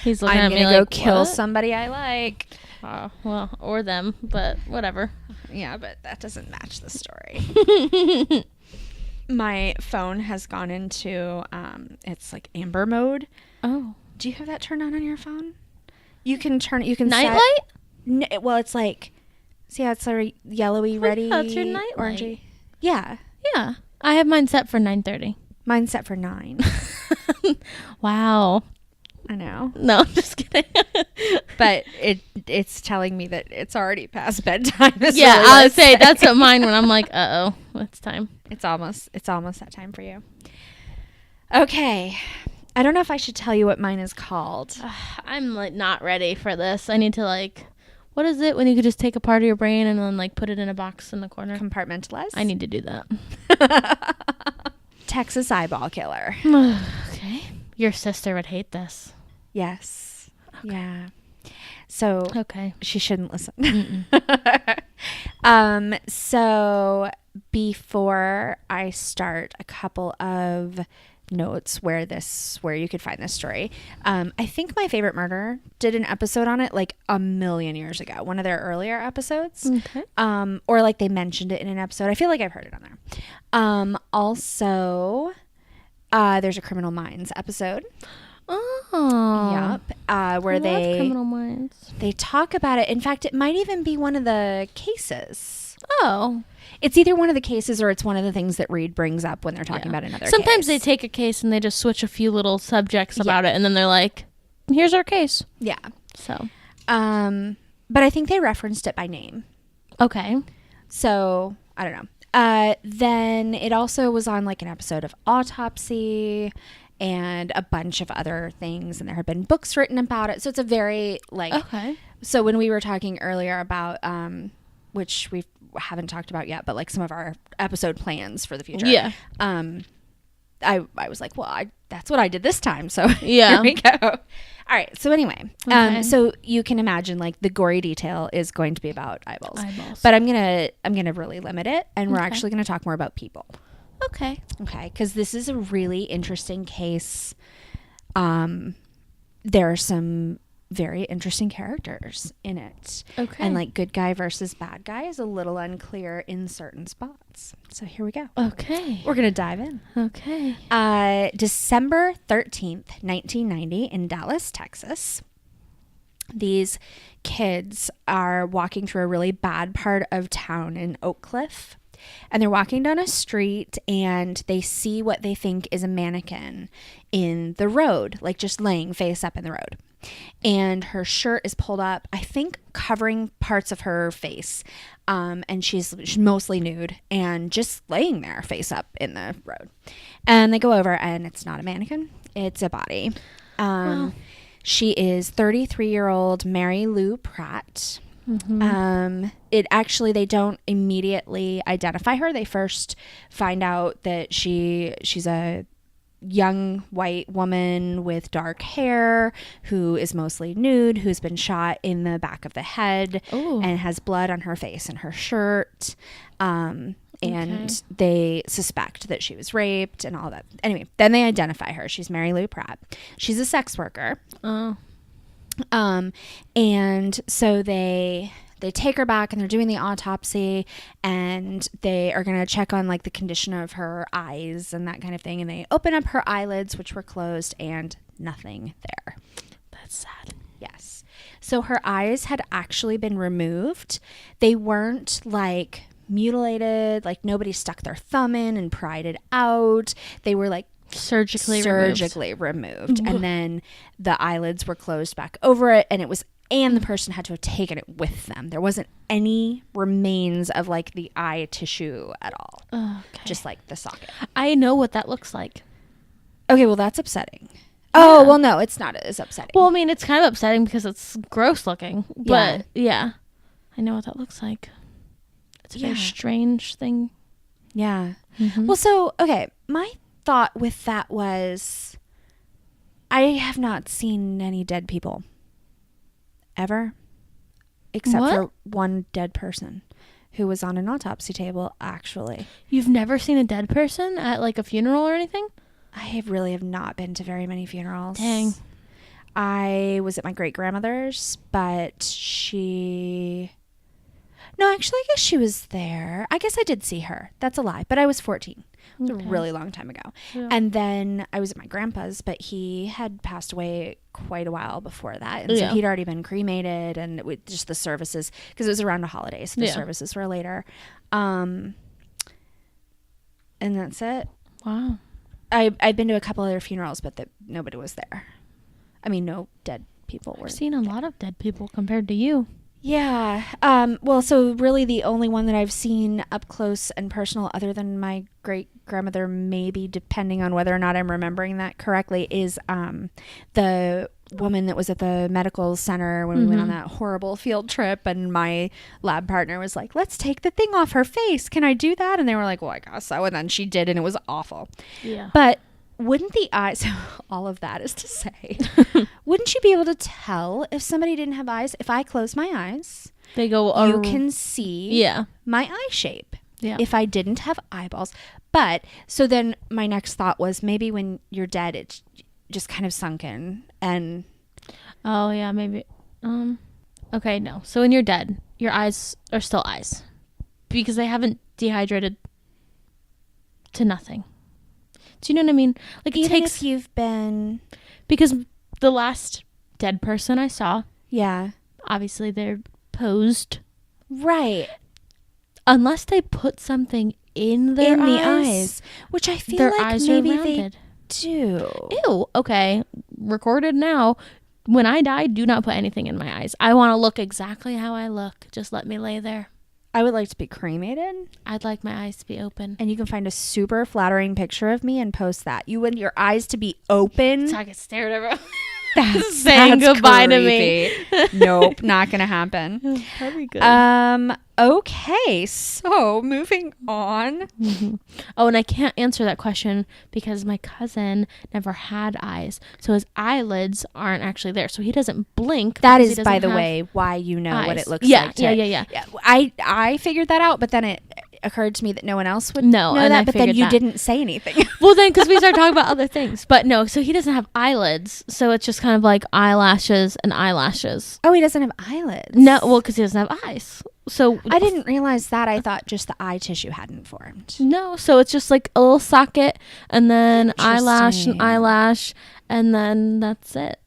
He's looking at me like, I'm gonna go kill what? somebody I like. Well, or them, but whatever. Yeah, but that doesn't match the story. My phone has gone into it's like amber mode. Oh, do you have that turned on your phone? You can nightlight. Well, it's like, see how it's like yellowy, reddy, that's your nightlight. orangey. Yeah, I have mine set for 9:30. Mine's set for 9. Wow. I know. No, I'm just kidding. But it's telling me that it's already past bedtime. Yeah, really I would say that's what mine when I'm like, uh-oh, it's time. It's almost that time for you. Okay. I don't know if I should tell you what mine is called. I'm like not ready for this. I need to like, what is it when you could just take a part of your brain and then like put it in a box in the corner? Compartmentalize. I need to do that. Texas eyeball killer. Okay. Your sister would hate this. Yes. Okay. Yeah. So okay, she shouldn't listen. So before I start, a couple of notes where you could find this story. I think My Favorite Murder did an episode on it like a million years ago, one of their earlier episodes. Okay. Or like they mentioned it in an episode. I feel like I've heard it on there. Also, there's a Criminal Minds episode. Oh. Yep. Where Criminal Minds. they talk about it. In fact, it might even be one of the cases. Oh. It's either one of the cases or it's one of the things that Reed brings up when they're talking about another Sometimes case. they take a case and they just switch a few little subjects about it and then they're like, here's our case. Yeah. So. But I think they referenced it by name. Okay. So, I don't know. Then it also was on like an episode of Autopsy and a bunch of other things, and there have been books written about it. So it's a very like so when we were talking earlier about which we haven't talked about yet, but like some of our episode plans for the future. Yeah. I was like, well, that's what I did this time. So yeah. Here we go. All right. So anyway, so you can imagine like the gory detail is going to be about eyeballs. But I'm gonna really limit it, and we're actually gonna talk more about people. Okay, because this is a really interesting case. There are some very interesting characters in it. Okay. And like good guy versus bad guy is a little unclear in certain spots. So here we go. Okay. We're going to dive in. Okay. December 13th, 1990 in Dallas, Texas. These kids are walking through a really bad part of town in Oak Cliff. And they're walking down a street and they see what they think is a mannequin in the road, like just laying face up in the road. And her shirt is pulled up, I think covering parts of her face. And she's mostly nude and just laying there face up in the road. And they go over and it's not a mannequin. It's a body. Wow. She is 33-year-old Mary Lou Pratt. Mm-hmm. They don't immediately identify her. They first find out that she's a young white woman with dark hair who is mostly nude, who's been shot in the back of the head. Ooh. And has blood on her face and her shirt. And they suspect that she was raped and all that. Anyway, then they identify her. She's Mary Lou Pratt. She's a sex worker. Oh. And so they take her back and they're doing the autopsy and they are going to check on like the condition of her eyes and that kind of thing. And they open up her eyelids, which were closed, and nothing there. That's sad. Yes. So her eyes had actually been removed. They weren't like mutilated, like nobody stuck their thumb in and pried it out. They were like surgically removed. And then the eyelids were closed back over it, and the person had to have taken it with them. There wasn't any remains of like the eye tissue at all. Okay. Just like the socket. I know what that looks like. Okay, well that's upsetting. Yeah. Oh, well no, it's not as upsetting. Well, I mean, it's kind of upsetting because it's gross looking. But yeah, I know what that looks like. It's a very strange thing. Yeah. Mm-hmm. Well, so, okay, my thought with that was I have not seen any dead people ever, except for one dead person who was on an autopsy table, actually. You've never seen a dead person at like a funeral or anything? I really have not been to very many funerals. Dang. I was at my great-grandmother's, but no, actually, I guess she was there. I guess I did see her. That's a lie, but I was 14. It was a really long time ago. Yeah. And then I was at my grandpa's, but he had passed away quite a while before that. And so he'd already been cremated, and just the services, because it was around a holiday, so the services were later. And that's it. Wow. I've been to a couple other funerals, but nobody was there. I mean, no dead people were. I've seen a lot of dead people compared to you. Yeah. Well, so really the only one that I've seen up close and personal, other than my great grandmother, maybe, depending on whether or not I'm remembering that correctly, is the woman that was at the medical center when we went on that horrible field trip, and my lab partner was like, let's take the thing off her face. Can I do that? And they were like, well, I guess so. And then she did, and it was awful. Yeah. But wouldn't the eyes, all of that is to say, wouldn't you be able to tell if somebody didn't have eyes? If I close my eyes, They go, you can see my eye shape. Yeah. If I didn't have eyeballs. But so then my next thought was, maybe when you're dead, it's just kind of sunk in. And oh yeah, maybe. Okay, no. So when you're dead, your eyes are still eyes because they haven't dehydrated to nothing. Do you know what I mean? Like, it even takes, if you've been, because the last dead person I saw, yeah, obviously they're posed. right, Unless they put something in their in the eyes, eyes, which I feel their like eyes maybe are they rounded. do. Ew. Okay. Recorded now. When I die, do not put anything in my eyes. I want to look exactly how I look. Just let me lay there. I would like to be cremated. I'd like my eyes to be open. And you can find a super flattering picture of me and post that. You want your eyes to be open. So I can stare at everyone. That's saying goodbye to me. Nope, not gonna happen. That'd be good. Okay, so moving on. Oh, and I can't answer that question because my cousin never had eyes, so his eyelids aren't actually there, so he doesn't blink. That because he is, by doesn't the have way, why you know eyes. what it looks Yeah, like. yeah. I figured that out, but then it occurred to me that no one else would No, know and that. I But then figured you that. didn't say anything. Well, then, because we started talking about other things, but no, so he doesn't have eyelids, so it's just kind of like eyelashes and eyelashes. Oh, he doesn't have eyelids. No, well, because he doesn't have eyes. So I didn't realize that. I thought just the eye tissue hadn't formed. No, so it's just like a little socket, and then eyelash and Interesting. eyelash, and then that's it.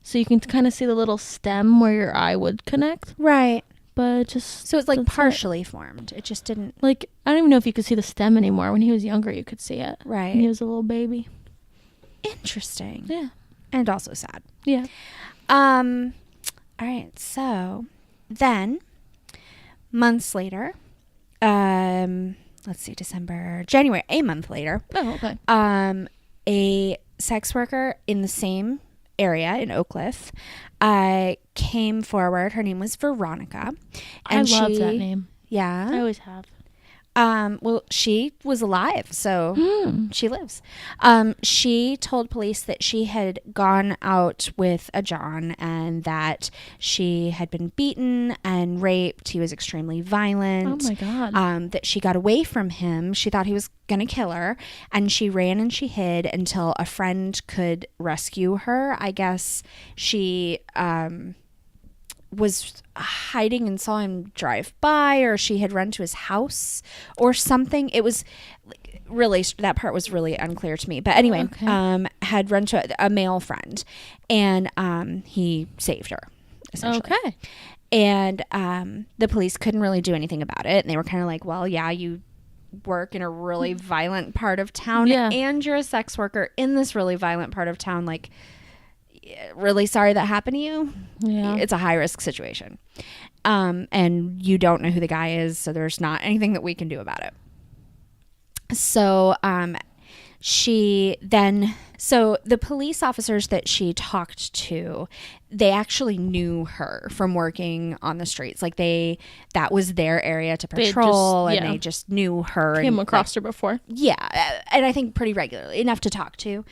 So you can kind of see the little stem where your eye would connect, Right. but just So it's like that's it. partially formed. It just didn't. Like, I don't even know if you could see the stem anymore. When he was younger, you could see it. Right. When he was a little baby. Interesting. Yeah. And also sad. Yeah. All right. So then months later, let's see, January, a month later, Oh, okay. a sex worker in the same area in Oak Cliff, came forward. Her name was Veronica. I love that name. I Yeah. always have. Well, she was alive, so she lives. She told police that she had gone out with a John and that she had been beaten and raped. He was extremely violent. Oh my God. That she got away from him. She thought he was going to kill her, and she ran and she hid until a friend could rescue her. I guess she was hiding and saw him drive by, or she had run to his house or something. It was really, that part was really unclear to me, but anyway, Okay. had run to a male friend, and he saved her essentially. Okay. And the police couldn't really do anything about it, and they were kind of like, well, yeah, you work in a really violent part of town, Yeah. and you're a sex worker in this really violent part of town, like, really sorry that happened to you. Yeah. It's a high risk situation. And you don't know who the guy is, so there's not anything that we can do about it. So so the police officers that she talked to, they actually knew her from working on the streets. Like, that was their area to They patrol, just- and yeah. they just knew her. Came and, across her before. yeah, and I think pretty regularly, enough to talk to,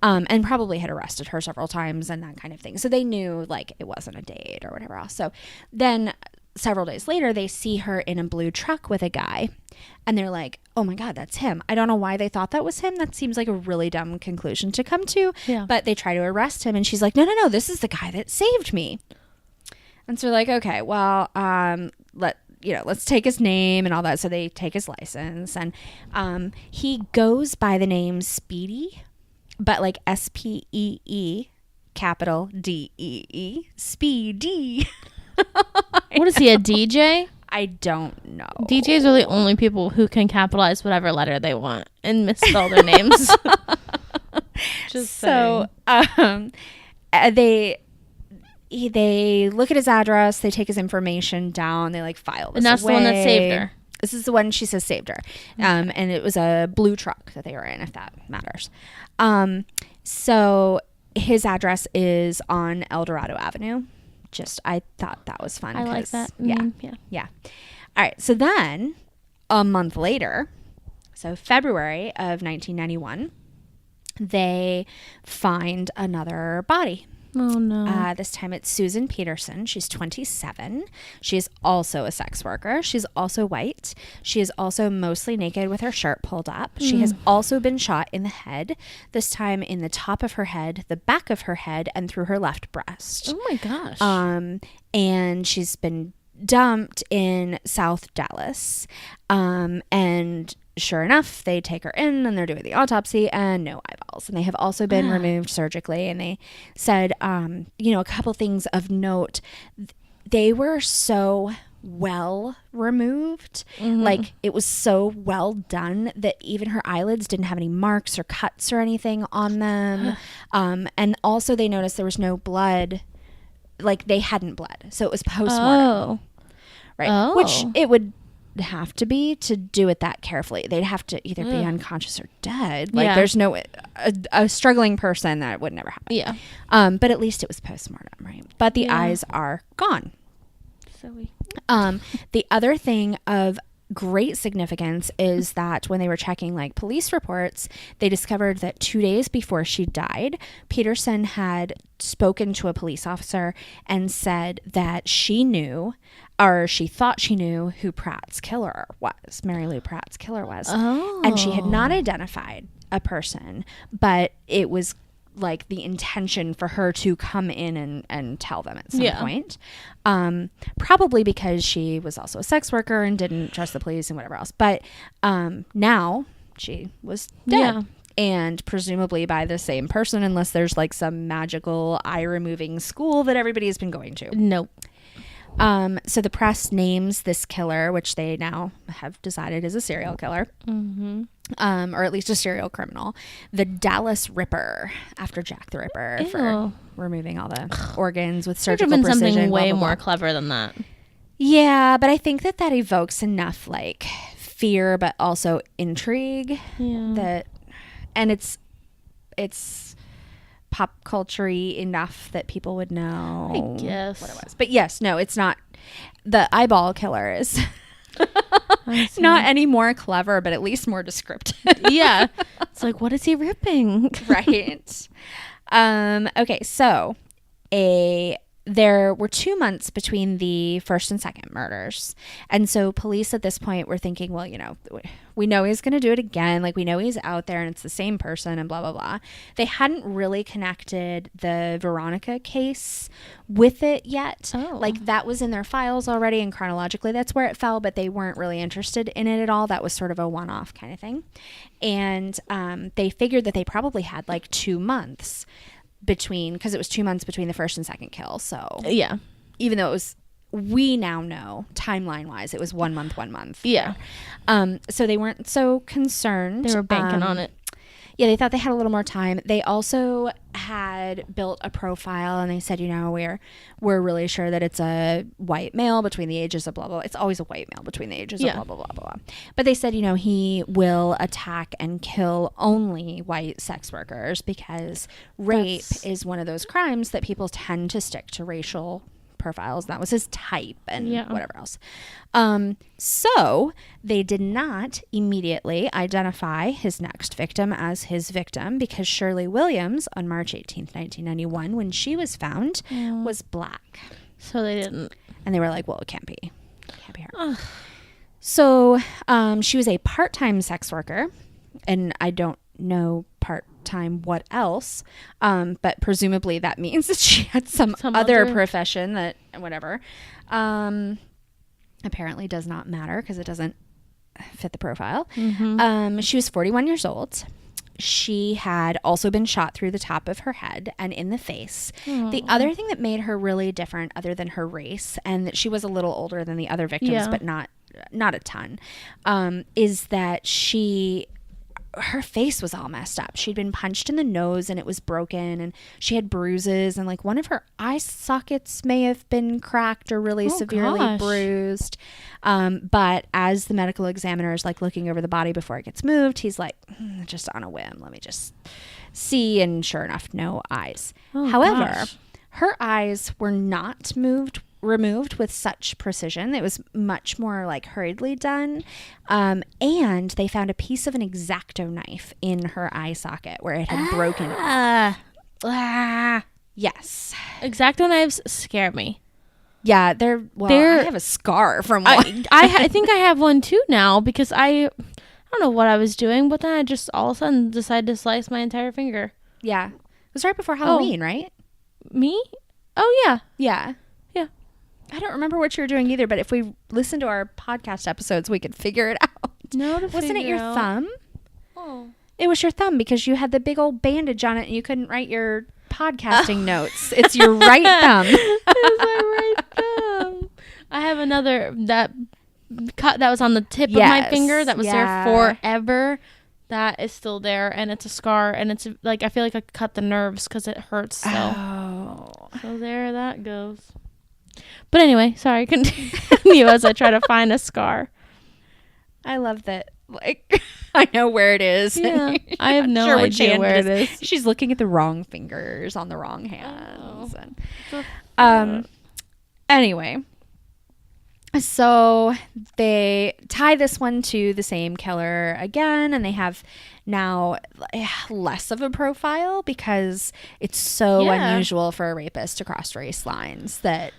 and probably had arrested her several times and that kind of thing. So they knew, like, it wasn't a date or whatever else. So then several days later, they see her in a blue truck with a guy, and they're like, oh my God, that's him. I don't know why they thought that was him. That seems like a really dumb conclusion to come to. Yeah. But they try to arrest him, and she's like, no, this is the guy that saved me. And so they're like, okay, well, let's take his name and all that. So they take his license, and he goes by the name Speedy, but like Spee, capital Dee, Speedy. What is he, a DJ? I don't know. DJs are the only people who can capitalize whatever letter they want and misspell their names. Just so they look at his address, they take his information down, they like file this and that's away. the one that saved her. This is the one she says saved her. And it was a blue truck that they were in, if that matters. So his address is on El Dorado Avenue. I thought that was fun. I like that. Yeah. All right. So then a month later, so February of 1991, they find another body. Oh, no. This time it's Susan Peterson. She's 27. She is also a sex worker. She's also white. She is also mostly naked with her shirt pulled up. She has also been shot in the head, this time in the top of her head, the back of her head, and through her left breast. Oh, my gosh. And she's been dumped in South Dallas. And sure enough, they take her in and they're doing the autopsy and no eyeballs. And they have also been removed surgically. And they said, a couple things of note. They were so well removed. Like, it was so well done that even her eyelids didn't have any marks or cuts or anything on them. And also they noticed there was no blood. Like, they hadn't bled. So it was post-mortem. Right. Which it would have to be to do it that carefully. They'd have to either be unconscious or dead. Like, there's no a struggling person that would never happen. Yeah. But at least it was post-mortem, right? But the eyes are gone. So we The other thing of great significance is that when they were checking like police reports, they discovered that 2 days before she died, Peterson had spoken to a police officer and said that she knew, or she thought she knew, who Pratt's killer was, Mary Lou Pratt's killer was. Oh. And she had not identified a person, but it was like the intention for her to come in and tell them at some point. Probably because she was also a sex worker and didn't trust the police and whatever else. But now she was dead. Yeah. And presumably by the same person, unless there's like some magical eye removing school that everybody has been going to. Nope. So the press names this killer, which they now have decided is a serial killer, or at least a serial criminal, the Dallas Ripper, after Jack the Ripper, for removing all the organs with surgical been precision. Something way blah, blah, more blah. clever than that. Yeah, but I think that evokes enough like fear, but also intrigue. Yeah. And it's pop culture-y enough that people would know I guess what it was. But yes, no, it's not. The eyeball killer is not any more clever, but at least more descriptive. Yeah. It's like, what is he ripping? Right. Okay, so there were 2 months between the first and second murders. And so police at this point were thinking, well, we know he's going to do it again. Like, we know he's out there and it's the same person and blah, blah, blah. They hadn't really connected the Veronica case with it yet. Oh. Like, that was in their files already, and chronologically that's where it fell, but they weren't really interested in it at all. That was sort of a one-off kind of thing. And they figured that they probably had like 2 months because it was 2 months between the first and second kill. So Yeah. even though we now know timeline wise, it was 1 month. Yeah. So they weren't so concerned. They were banking on it. Yeah, they thought they had a little more time. They also had built a profile, and they said, we're really sure that it's a white male between the ages of blah, blah. It's always a white male between the ages of blah, blah, blah, blah. But they said, he will attack and kill only white sex workers because rape is one of those crimes that people tend to stick to racial profiles. That was his type and whatever else. So they did not immediately identify his next victim as his victim because Shirley Williams on March 18th, 1991, when she was found, was black. So they didn't. And they were like, well, it can't be her. Ugh. So she was a part-time sex worker, and I don't know part-time what else, but presumably that means that she had some other profession that whatever apparently does not matter because it doesn't fit the profile. She was 41 years old. she had also been shot through the top of her head and in the face. The other thing that made her really different, other than her race, and that she was a little older than the other victims, but not a ton, is that her face was all messed up. She'd been punched in the nose and it was broken, and she had bruises, and like one of her eye sockets may have been cracked or really severely bruised. But as the medical examiner is like looking over the body before it gets moved, he's like, just on a whim, let me just see. And sure enough, no eyes. However, her eyes were not removed with such precision. It was much more like hurriedly done. And they found a piece of an X-Acto knife in her eye socket where it had broken. Yes. X-Acto knives scare me. Yeah, I have a scar from one. I think I have one too now, because I don't know what I was doing, but then I just all of a sudden decided to slice my entire finger. Yeah. It was right before Halloween, right? Me? Oh, yeah. Yeah. Yeah. I don't remember what you were doing either, but if we listen to our podcast episodes, we could figure it out. Wasn't it your thumb? Oh. It was your thumb, because you had the big old bandage on it and you couldn't write your podcasting notes. It's your right thumb. It's my right thumb. I have another that cut that was on the tip of my finger that was there forever. That is still there, and it's a scar, and it's like I feel like I cut the nerves because it hurts still. So there that goes. But anyway, sorry, continue as I try to find a scar. I love that. Like, I know where it is. Yeah, I have no idea where it is. She's looking at the wrong fingers on the wrong hands. Anyway, so they tie this one to the same killer again, and they have now less of a profile because it's so unusual for a rapist to cross race lines. But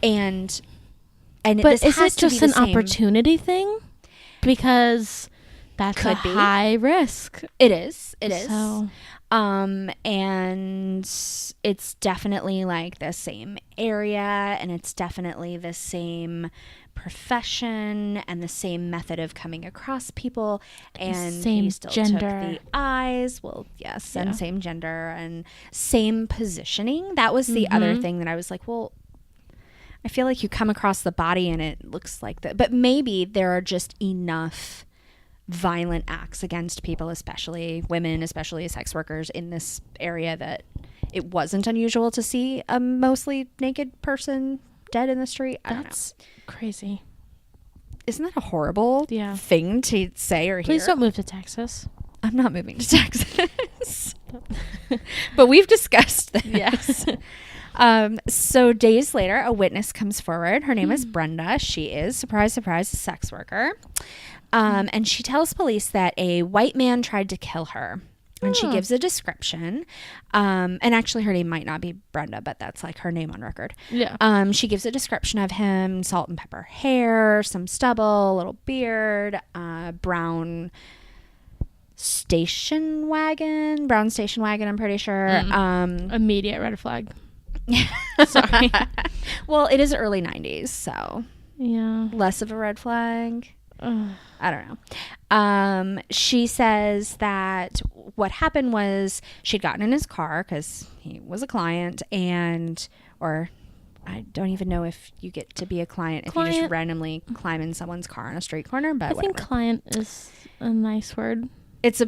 is it just an opportunity thing? Because that's a high risk. It is. So. And it's definitely like the same area, and it's definitely the same profession and the same method of coming across people, and same he still gender. took the eyes. Well, yes, and same gender and same positioning. That was the other thing that I was like, well, I feel like you come across the body and it looks like that, but maybe there are just enough violent acts against people, especially women, especially sex workers in this area, that it wasn't unusual to see a mostly naked person dead in the street. That's crazy. Isn't that a horrible thing to say or hear? Please don't move to Texas. I'm not moving to Texas. But we've discussed this. Yes. So days later, a witness comes forward. Her name is Brenda. She is, surprise, surprise, a sex worker. And she tells police that a white man tried to kill her. And she gives a description. And actually, her name might not be Brenda, but that's like her name on record. Yeah. She gives a description of him: salt and pepper hair, some stubble, a little beard, brown station wagon, I'm pretty sure. Immediate red flag. Sorry. Well, it is early 90s, so yeah, less of a red flag. I don't know. She says that what happened was she'd gotten in his car because he was a client, or I don't even know if you get to be a client if you just randomly climb in someone's car on a street corner, but I think client is a nice word. It's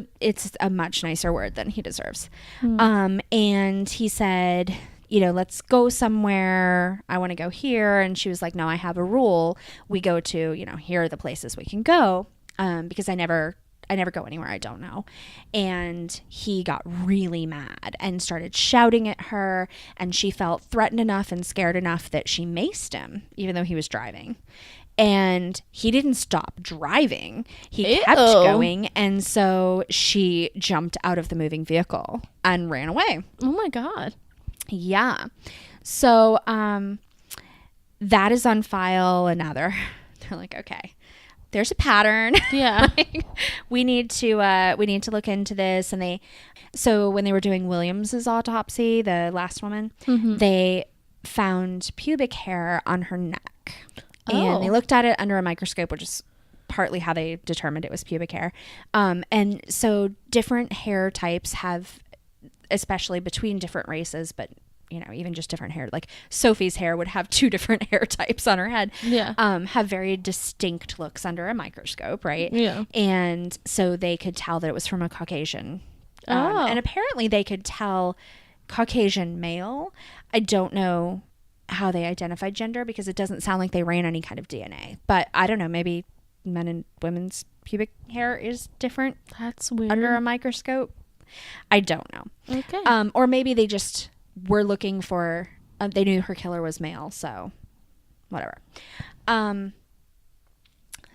a much nicer word than he deserves. And he said, let's go somewhere. I want to go here. And she was like, no, I have a rule. We go to, here are the places we can go. Because I never go anywhere I don't know. And he got really mad and started shouting at her. And she felt threatened enough and scared enough that she maced him, even though he was driving. And he didn't stop driving. He kept going. And so she jumped out of the moving vehicle and ran away. Oh my God. Yeah. So that is on file. And now they're like, okay, there's a pattern. Yeah. we need to look into this. And so when they were doing Williams's autopsy, the last woman, they found pubic hair on her neck. And they looked at it under a microscope, which is partly how they determined it was pubic hair. And so different hair types have, especially between different races, but even just different hair, like Sophie's hair would have 2 different hair types on her head, have very distinct looks under a microscope, right? Yeah. And so they could tell that it was from a Caucasian. And apparently they could tell Caucasian male. I don't know how they identified gender because it doesn't sound like they ran any kind of DNA, but I don't know, maybe men and women's pubic hair is different. That's weird. Under a microscope. I don't know. Okay. Or maybe they just were looking for, they knew her killer was male, so whatever.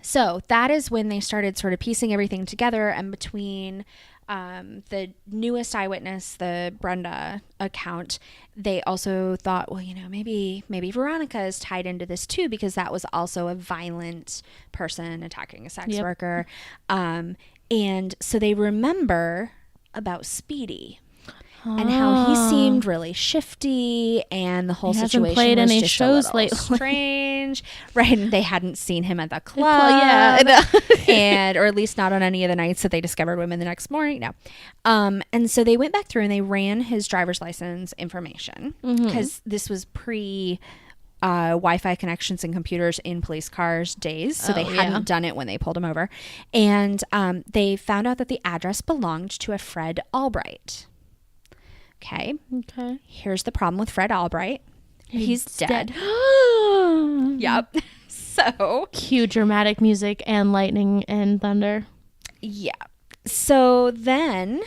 So that is when they started sort of piecing everything together, and between the newest eyewitness, the Brenda account, they also thought, well, maybe Veronica is tied into this too, because that was also a violent person attacking a sex worker. And so they remember about Speedy and how he seemed really shifty, and the whole situation played was any just shows a little lately. Strange, right? And they hadn't seen him at the club, and or at least not on any of the nights that they discovered women the next morning. No, and so they went back through and they ran his driver's license information, because this was pre Wi-Fi connections and computers in police cars days, so they hadn't done it when they pulled him over, and they found out that the address belonged to a Fred Albright. Okay. Here's the problem with Fred Albright. He's dead. Yep. So cue dramatic music and lightning and thunder. Yeah. So then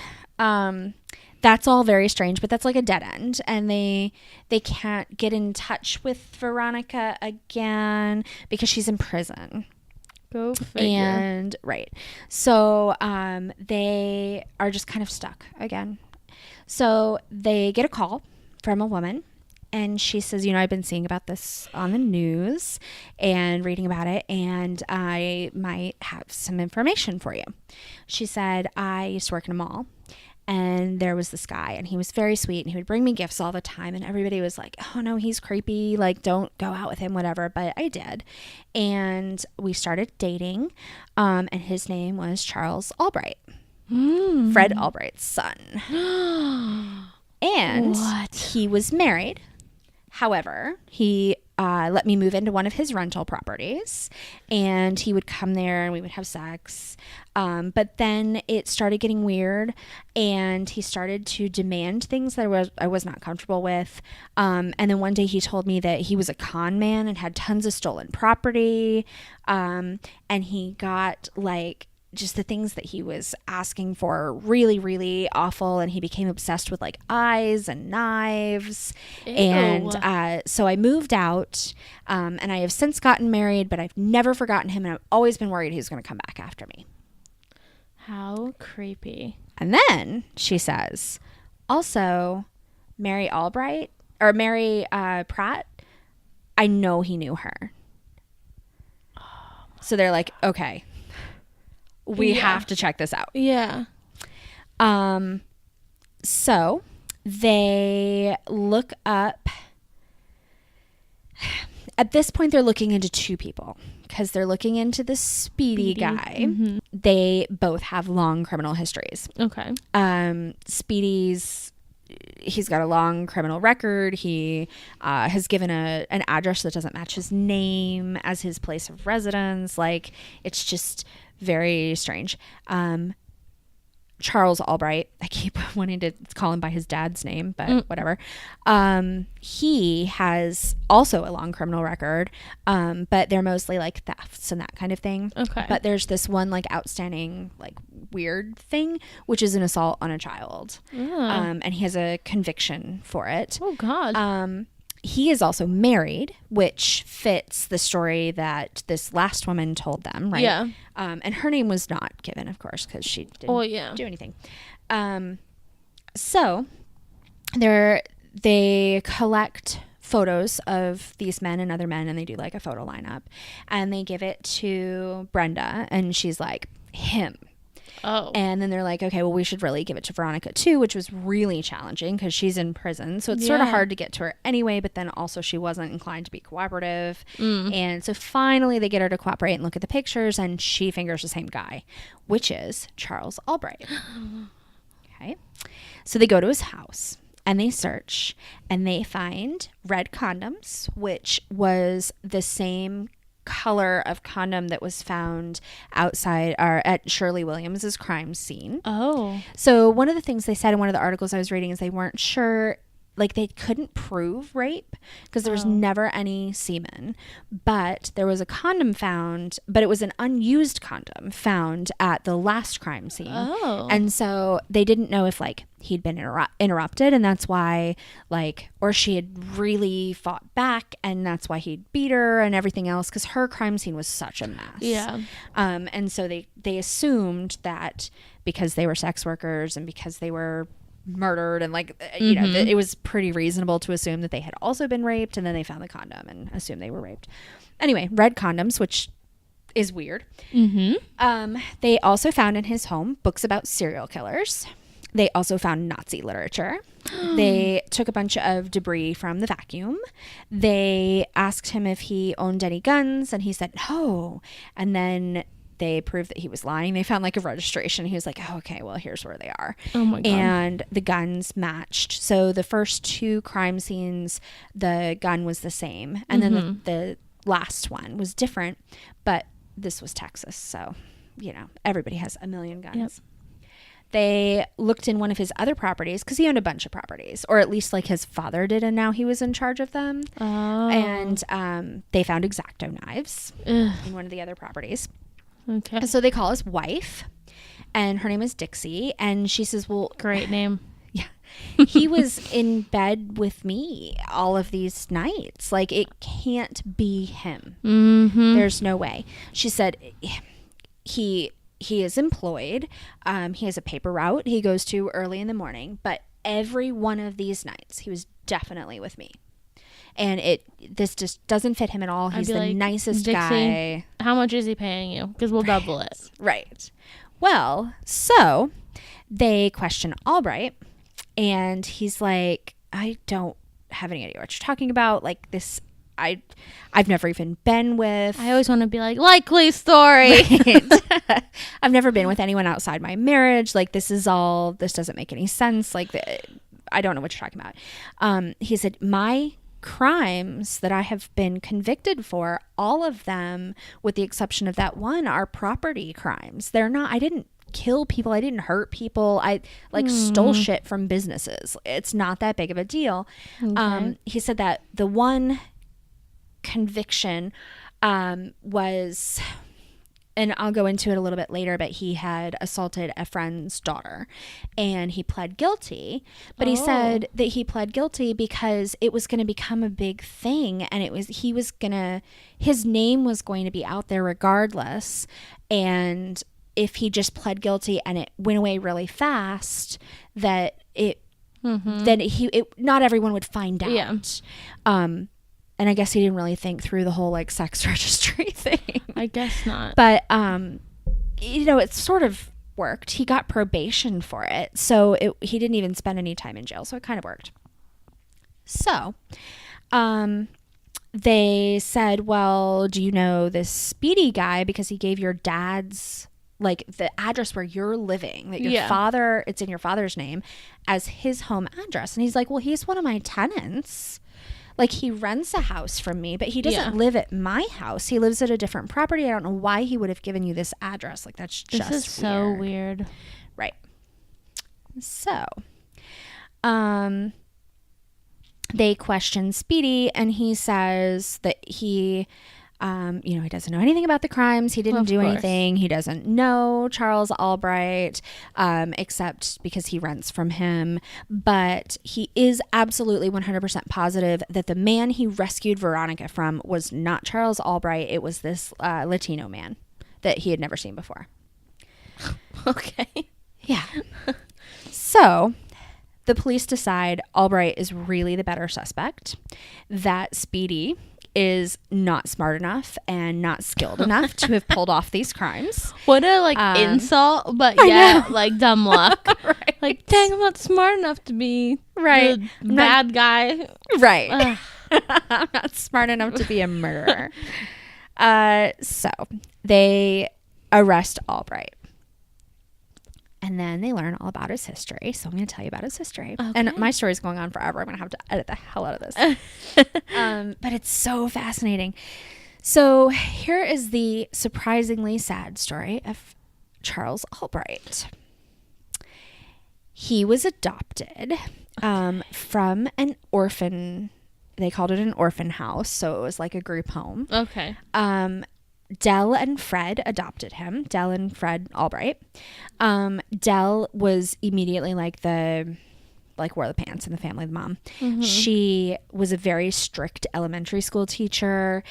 that's all very strange, but that's like a dead end, and they can't get in touch with Veronica again because she's in prison. Go figure. And right. So they are just kind of stuck again. So they get a call from a woman, and she says, I've been seeing about this on the news and reading about it, and I might have some information for you. She said, I used to work in a mall, and there was this guy, and he was very sweet, and he would bring me gifts all the time, and everybody was like, oh no, he's creepy, like don't go out with him, whatever. But I did, and we started dating, and his name was Charles Albright. Fred Albright's son. And he was married. However, he let me move into one of his rental properties, and he would come there and we would have sex. But then it started getting weird, and he started to demand things that I was not comfortable with. And then one day he told me that he was a con man and had tons of stolen property. And he got like just the things that he was asking for really, really awful. And he became obsessed with like eyes and knives. Ew. And so I moved out, and I have since gotten married, but I've never forgotten him. And I've always been worried he was going to come back after me. How creepy. And then she says, also, Mary Albright or Mary Pratt, I know he knew her. So they're like, okay, we have to check this out. Yeah. So they look up. At this point, they're looking into 2 people because they're looking into the Speedy guy. Mm-hmm. They both have long criminal histories. Okay. He's got a long criminal record. He has given an address that doesn't match his name as his place of residence. Like, it's just very strange. Charles Albright, I keep wanting to call him by his dad's name, but whatever. He has also a long criminal record, but they're mostly like thefts and that kind of thing. Okay. But there's this one like outstanding, like weird thing, which is an assault on a child. And he has a conviction for it. Oh God. He is also married, which fits the story that this last woman told them, right? Yeah. And her name was not given, of course, because she didn't do anything. So they collect photos of these men and other men, and they do like a photo lineup, and they give it to Brenda, and she's like, him. Oh. And then they're like, okay, well, we should really give it to Veronica too, which was really challenging because she's in prison. So it's sort of hard to get to her anyway, but then also she wasn't inclined to be cooperative. And so finally they get her to cooperate and look at the pictures, and she fingers the same guy, which is Charles Albright. Okay. So they go to his house and they search and they find red condoms, which was the same color of condom that was found outside or at Shirley Williams's crime scene. Oh. So one of the things they said in one of the articles I was reading is they weren't sure, like they couldn't prove rape because there was never any semen, but there was a condom found, but it was an unused condom found at the last crime scene. Oh. And so they didn't know if like he'd been interrupted, and that's why like, or she had really fought back and that's why he'd beat her and everything else, because her crime scene was such a mess. Yeah. And so they assumed that because they were sex workers and because they were murdered and like you know it was pretty reasonable to assume that they had also been raped, and then they found the condom and assumed they were raped. Anyway, red condoms, which is weird. They also found in his home books about serial killers. They also found Nazi literature. They took a bunch of debris from the vacuum. They asked him if he owned any guns, and he said no. And then they proved that he was lying. They found like a registration. He was like, oh, okay, well, here's where they are. Oh my God. And the guns matched. So the first two crime scenes, the gun was the same. And then the last one was different, but this was Texas. So, you know, everybody has a million guns. Yep. They looked in one of his other properties because he owned a bunch of properties, or at least like his father did, and now he was in charge of them. Oh. And they found X-Acto knives in one of the other properties. Okay. So they call his wife, and her name is Dixie, and she says, well, Great name. yeah, he was in bed with me all of these nights. Like, it can't be him. There's no way. She said he is employed. He has a paper route he goes to early in the morning, but every one of these nights he was definitely with me. And this just doesn't fit him at all. He's the like, nicest Dixie, guy. How much is he paying you? Because we'll double it. Right. Well, so they question Albright, and he's like, I don't have any idea what you're talking about. Like this, I've never even been with. I always want to be like, likely story. Right. I've never been with anyone outside my marriage. Like this doesn't make any sense. Like I don't know what you're talking about. He said, my crimes that I have been convicted for, all of them, with the exception of that one, are property crimes. They're not, I didn't kill people. I didn't hurt people. I stole shit from businesses. It's not that big of a deal. Okay. He said that the one conviction was, and I'll go into it a little bit later, but he had assaulted a friend's daughter and he pled guilty. But he said that he pled guilty because it was going to become a big thing, and his name was going to be out there regardless. And if he just pled guilty and it went away really fast, that not everyone would find out. Yeah. And I guess he didn't really think through the whole like sex registry thing. I guess not. But, it sort of worked. He got probation for it. So he didn't even spend any time in jail. So it kind of worked. So, they said, well, do you know this Speedy guy? Because he gave your dad's, like the address where you're living, that your father, it's in your father's name, as his home address. And he's like, well, he's one of my tenants. Like, he rents a house from me, but he doesn't live at my house. He lives at a different property. I don't know why he would have given you this address. Like, that's just weird. So weird. Right. So, they question Speedy, and he says that he he doesn't know anything about the crimes. He didn't do anything. He doesn't know Charles Albright, except because he rents from him. But he is absolutely 100% positive that the man he rescued Veronica from was not Charles Albright. It was this Latino man that he had never seen before. Okay. Yeah. So the police decide Albright is really the better suspect, that Speedy is not smart enough and not skilled enough to have pulled off these crimes. What a insult, but yeah, like dumb luck. Right. Like, dang, I'm not smart enough to be the bad guy. Right. I'm not smart enough to be a murderer. So they arrest Albright. And then they learn all about his history. So I'm going to tell you about his history. Okay. And my story is going on forever. I'm going to have to edit the hell out of this. But it's so fascinating. So here is the surprisingly sad story of Charles Albright. He was adopted from an orphan. They called it an orphan house. So it was like a group home. Okay. Dell and Fred adopted him. Dell and Fred Albright. Dell was immediately wore the pants in the family, the mom. Mm-hmm. She was a very strict elementary school teacher.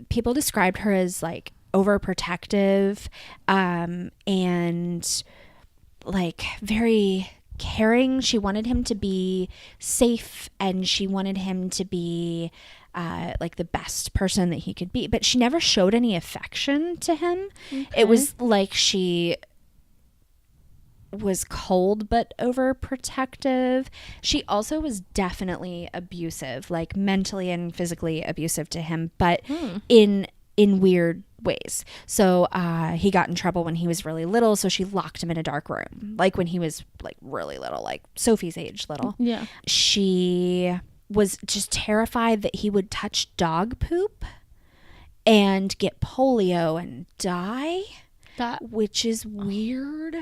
People described her as like overprotective, and like very caring. She wanted him to be safe, and she wanted him to be like the best person that he could be, but she never showed any affection to him. Okay. It was like she was cold but overprotective. She also was definitely abusive, like mentally and physically abusive to him, but in weird ways. So he got in trouble when he was really little, so she locked him in a dark room, like when he was like really little, like Sophie's age little. Yeah. She was just terrified that he would touch dog poop and get polio and die, which is weird.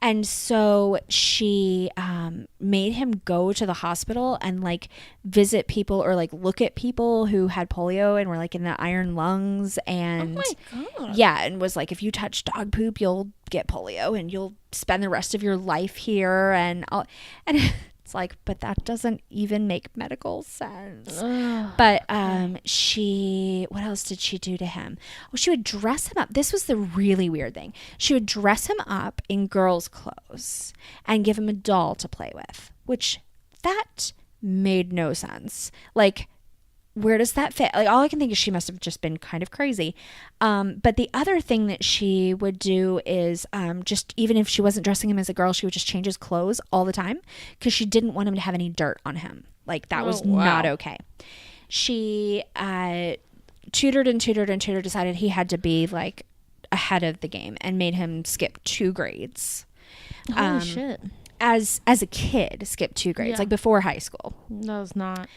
And so she made him go to the hospital and like visit people or like look at people who had polio and were like in the iron lungs. And oh my God. Yeah, and was like, if you touch dog poop, you'll get polio and you'll spend the rest of your life here. And it's like, but that doesn't even make medical sense. Ugh. But what else did she do to him? Oh, she would dress him up. This was the really weird thing. She would dress him up in girls' clothes and give him a doll to play with, which that made no sense. Like, where does that fit? Like, all I can think is she must have just been kind of crazy. But the other thing that she would do is just, even if she wasn't dressing him as a girl, she would just change his clothes all the time because she didn't want him to have any dirt on him. Like, that was not okay. She tutored and tutored and tutored, decided he had to be like ahead of the game, and made him skip 2 grades. Holy shit. As a kid, skip 2 grades, like before high school. No, it's not.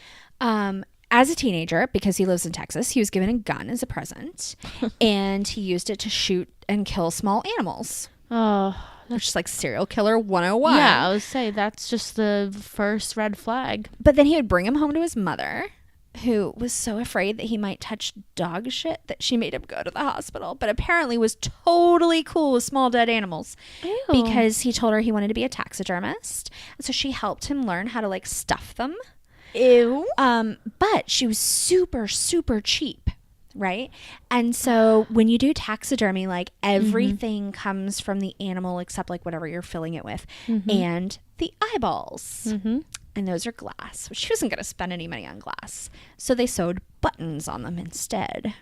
As a teenager, because he lives in Texas, he was given a gun as a present, and he used it to shoot and kill small animals. Oh, which is like serial killer 101. Yeah, I would say that's just the first red flag. But then he would bring him home to his mother, who was so afraid that he might touch dog shit that she made him go to the hospital, but apparently was totally cool with small dead animals. Ew. Because he told her he wanted to be a taxidermist. And so she helped him learn how to like stuff them. Ew. But she was super, super cheap, right? And so when you do taxidermy, like everything comes from the animal except like whatever you're filling it with, and the eyeballs. And those are glass. She wasn't going to spend any money on glass, so they sewed buttons on them instead.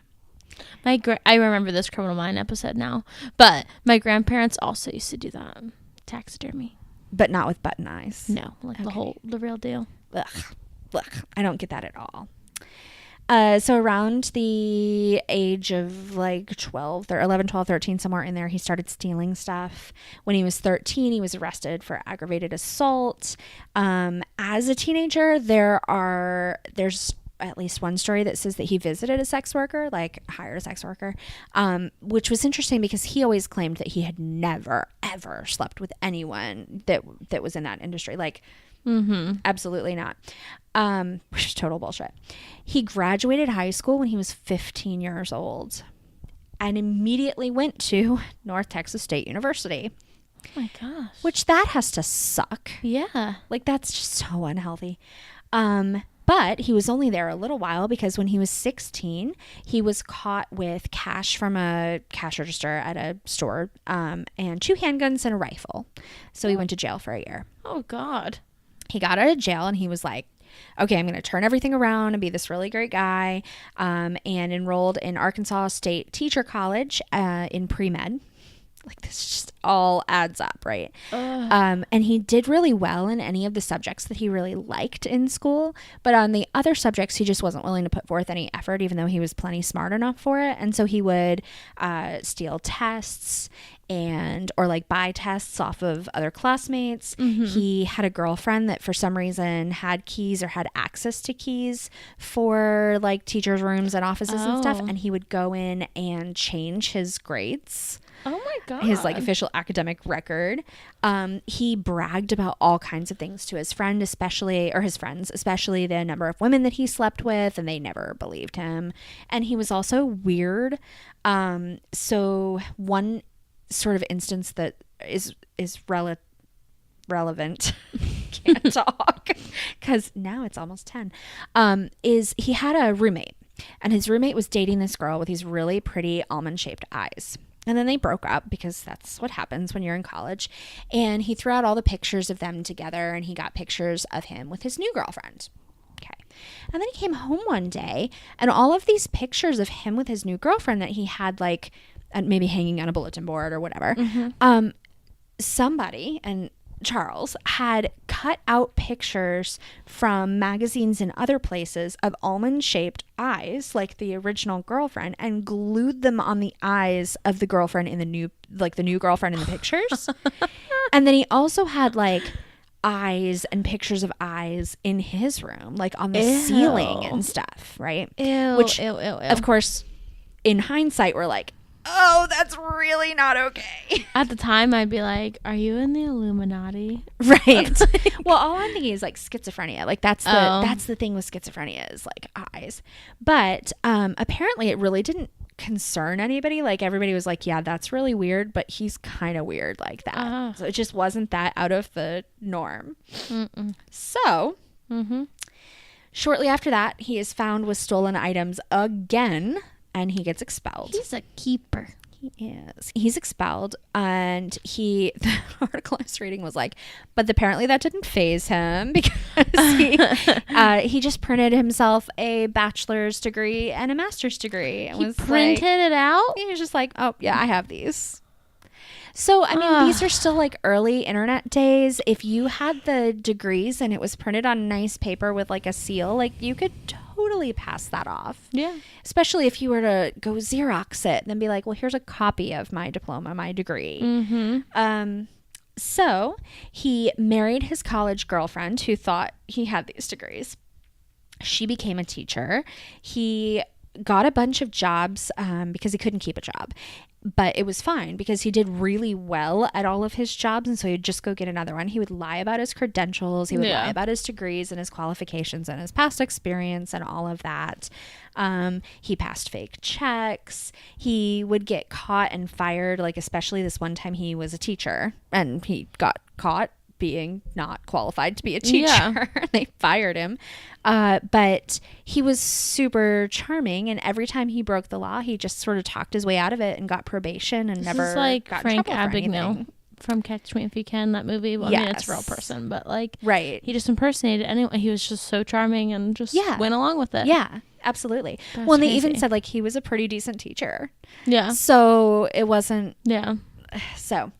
I remember this Criminal Mind episode now, but my grandparents also used to do that, taxidermy, but not with button eyes. No, like the real deal. Ugh. I don't get that at all. So around the age of like 11, 12, 13, somewhere in there, he started stealing stuff. When he was 13, he was arrested for aggravated assault. As a teenager, there's at least one story that says that he visited a sex worker, like hired a sex worker, which was interesting because he always claimed that he had never, ever slept with anyone that was in that industry. Like, absolutely not. Which is total bullshit. He graduated high school when he was 15 years old and immediately went to North Texas State University. Oh my gosh. Which that has to suck. Yeah. Like, that's just so unhealthy. But he was only there a little while because when he was 16, he was caught with cash from a cash register at a store, and 2 handguns and a rifle. So he went to jail for a year. Oh God. He got out of jail and he was like, okay, I'm going to turn everything around and be this really great guy, and enrolled in Arkansas State Teacher College in pre-med. Like, this just all adds up, right? And he did really well in any of the subjects that he really liked in school. But on the other subjects, he just wasn't willing to put forth any effort, even though he was plenty smart enough for it. And so he would steal tests or like buy tests off of other classmates. He had a girlfriend that for some reason had keys or had access to keys for like teachers' rooms and offices and stuff. And he would go in and change his grades. Oh my God. His like official academic record. He bragged about all kinds of things to his friends, especially the number of women that he slept with, and they never believed him. And he was also weird. So one sort of instance that is relevant can't talk because now it's almost 10 is he had a roommate, and his roommate was dating this girl with these really pretty almond-shaped eyes. And then they broke up because that's what happens when you're in college. And he threw out all the pictures of them together, and he got pictures of him with his new girlfriend. Okay. And then he came home one day, and all of these pictures of him with his new girlfriend that he had like maybe hanging on a bulletin board or whatever, somebody, and Charles, had cut out pictures from magazines and other places of almond-shaped eyes, like the original girlfriend, and glued them on the eyes of the girlfriend in the new girlfriend in the pictures. And then he also had like eyes and pictures of eyes in his room, like on the ceiling and stuff, right? Which, of course, in hindsight, we're like, oh, that's really not okay. At the time, I'd be like, are you in the Illuminati? Right. Well, all I'm thinking is like schizophrenia. Like that's the thing with schizophrenia is like eyes. But apparently it really didn't concern anybody. Like everybody was like, yeah, that's really weird, but he's kind of weird like that. So it just wasn't that out of the norm. So shortly after that, he is found with stolen items again, and he gets expelled. He's a keeper. He is. He's expelled, and the article I was reading was like, but apparently that didn't faze him because he just printed himself a bachelor's degree and a master's degree. He printed it out? He was just like, oh, yeah, I have these. So, I mean, these are still like early internet days. If you had the degrees and it was printed on nice paper with like a seal, like you could totally pass that off. Yeah. Especially if you were to go Xerox it and then be like, well, here's a copy of my diploma, my degree. So he married his college girlfriend who thought he had these degrees. She became a teacher. He got a bunch of jobs because he couldn't keep a job. But it was fine because he did really well at all of his jobs. And so he'd just go get another one. He would lie about his credentials. He would lie about his degrees and his qualifications and his past experience and all of that. He passed fake checks. He would get caught and fired. Like, especially this one time he was a teacher and he got caught being not qualified to be a teacher. They fired him. But he was super charming, and every time he broke the law, he just sort of talked his way out of it and got probation and never is like got Frank in trouble for Abagnale anything. from Catch Me If You Can, that movie. Well, I mean, it's a real person, but like, he just impersonated anyway. He was just so charming and just went along with it. Yeah, absolutely. That's well, and they crazy. even said like he was a pretty decent teacher. Yeah. So it wasn't. Yeah. So,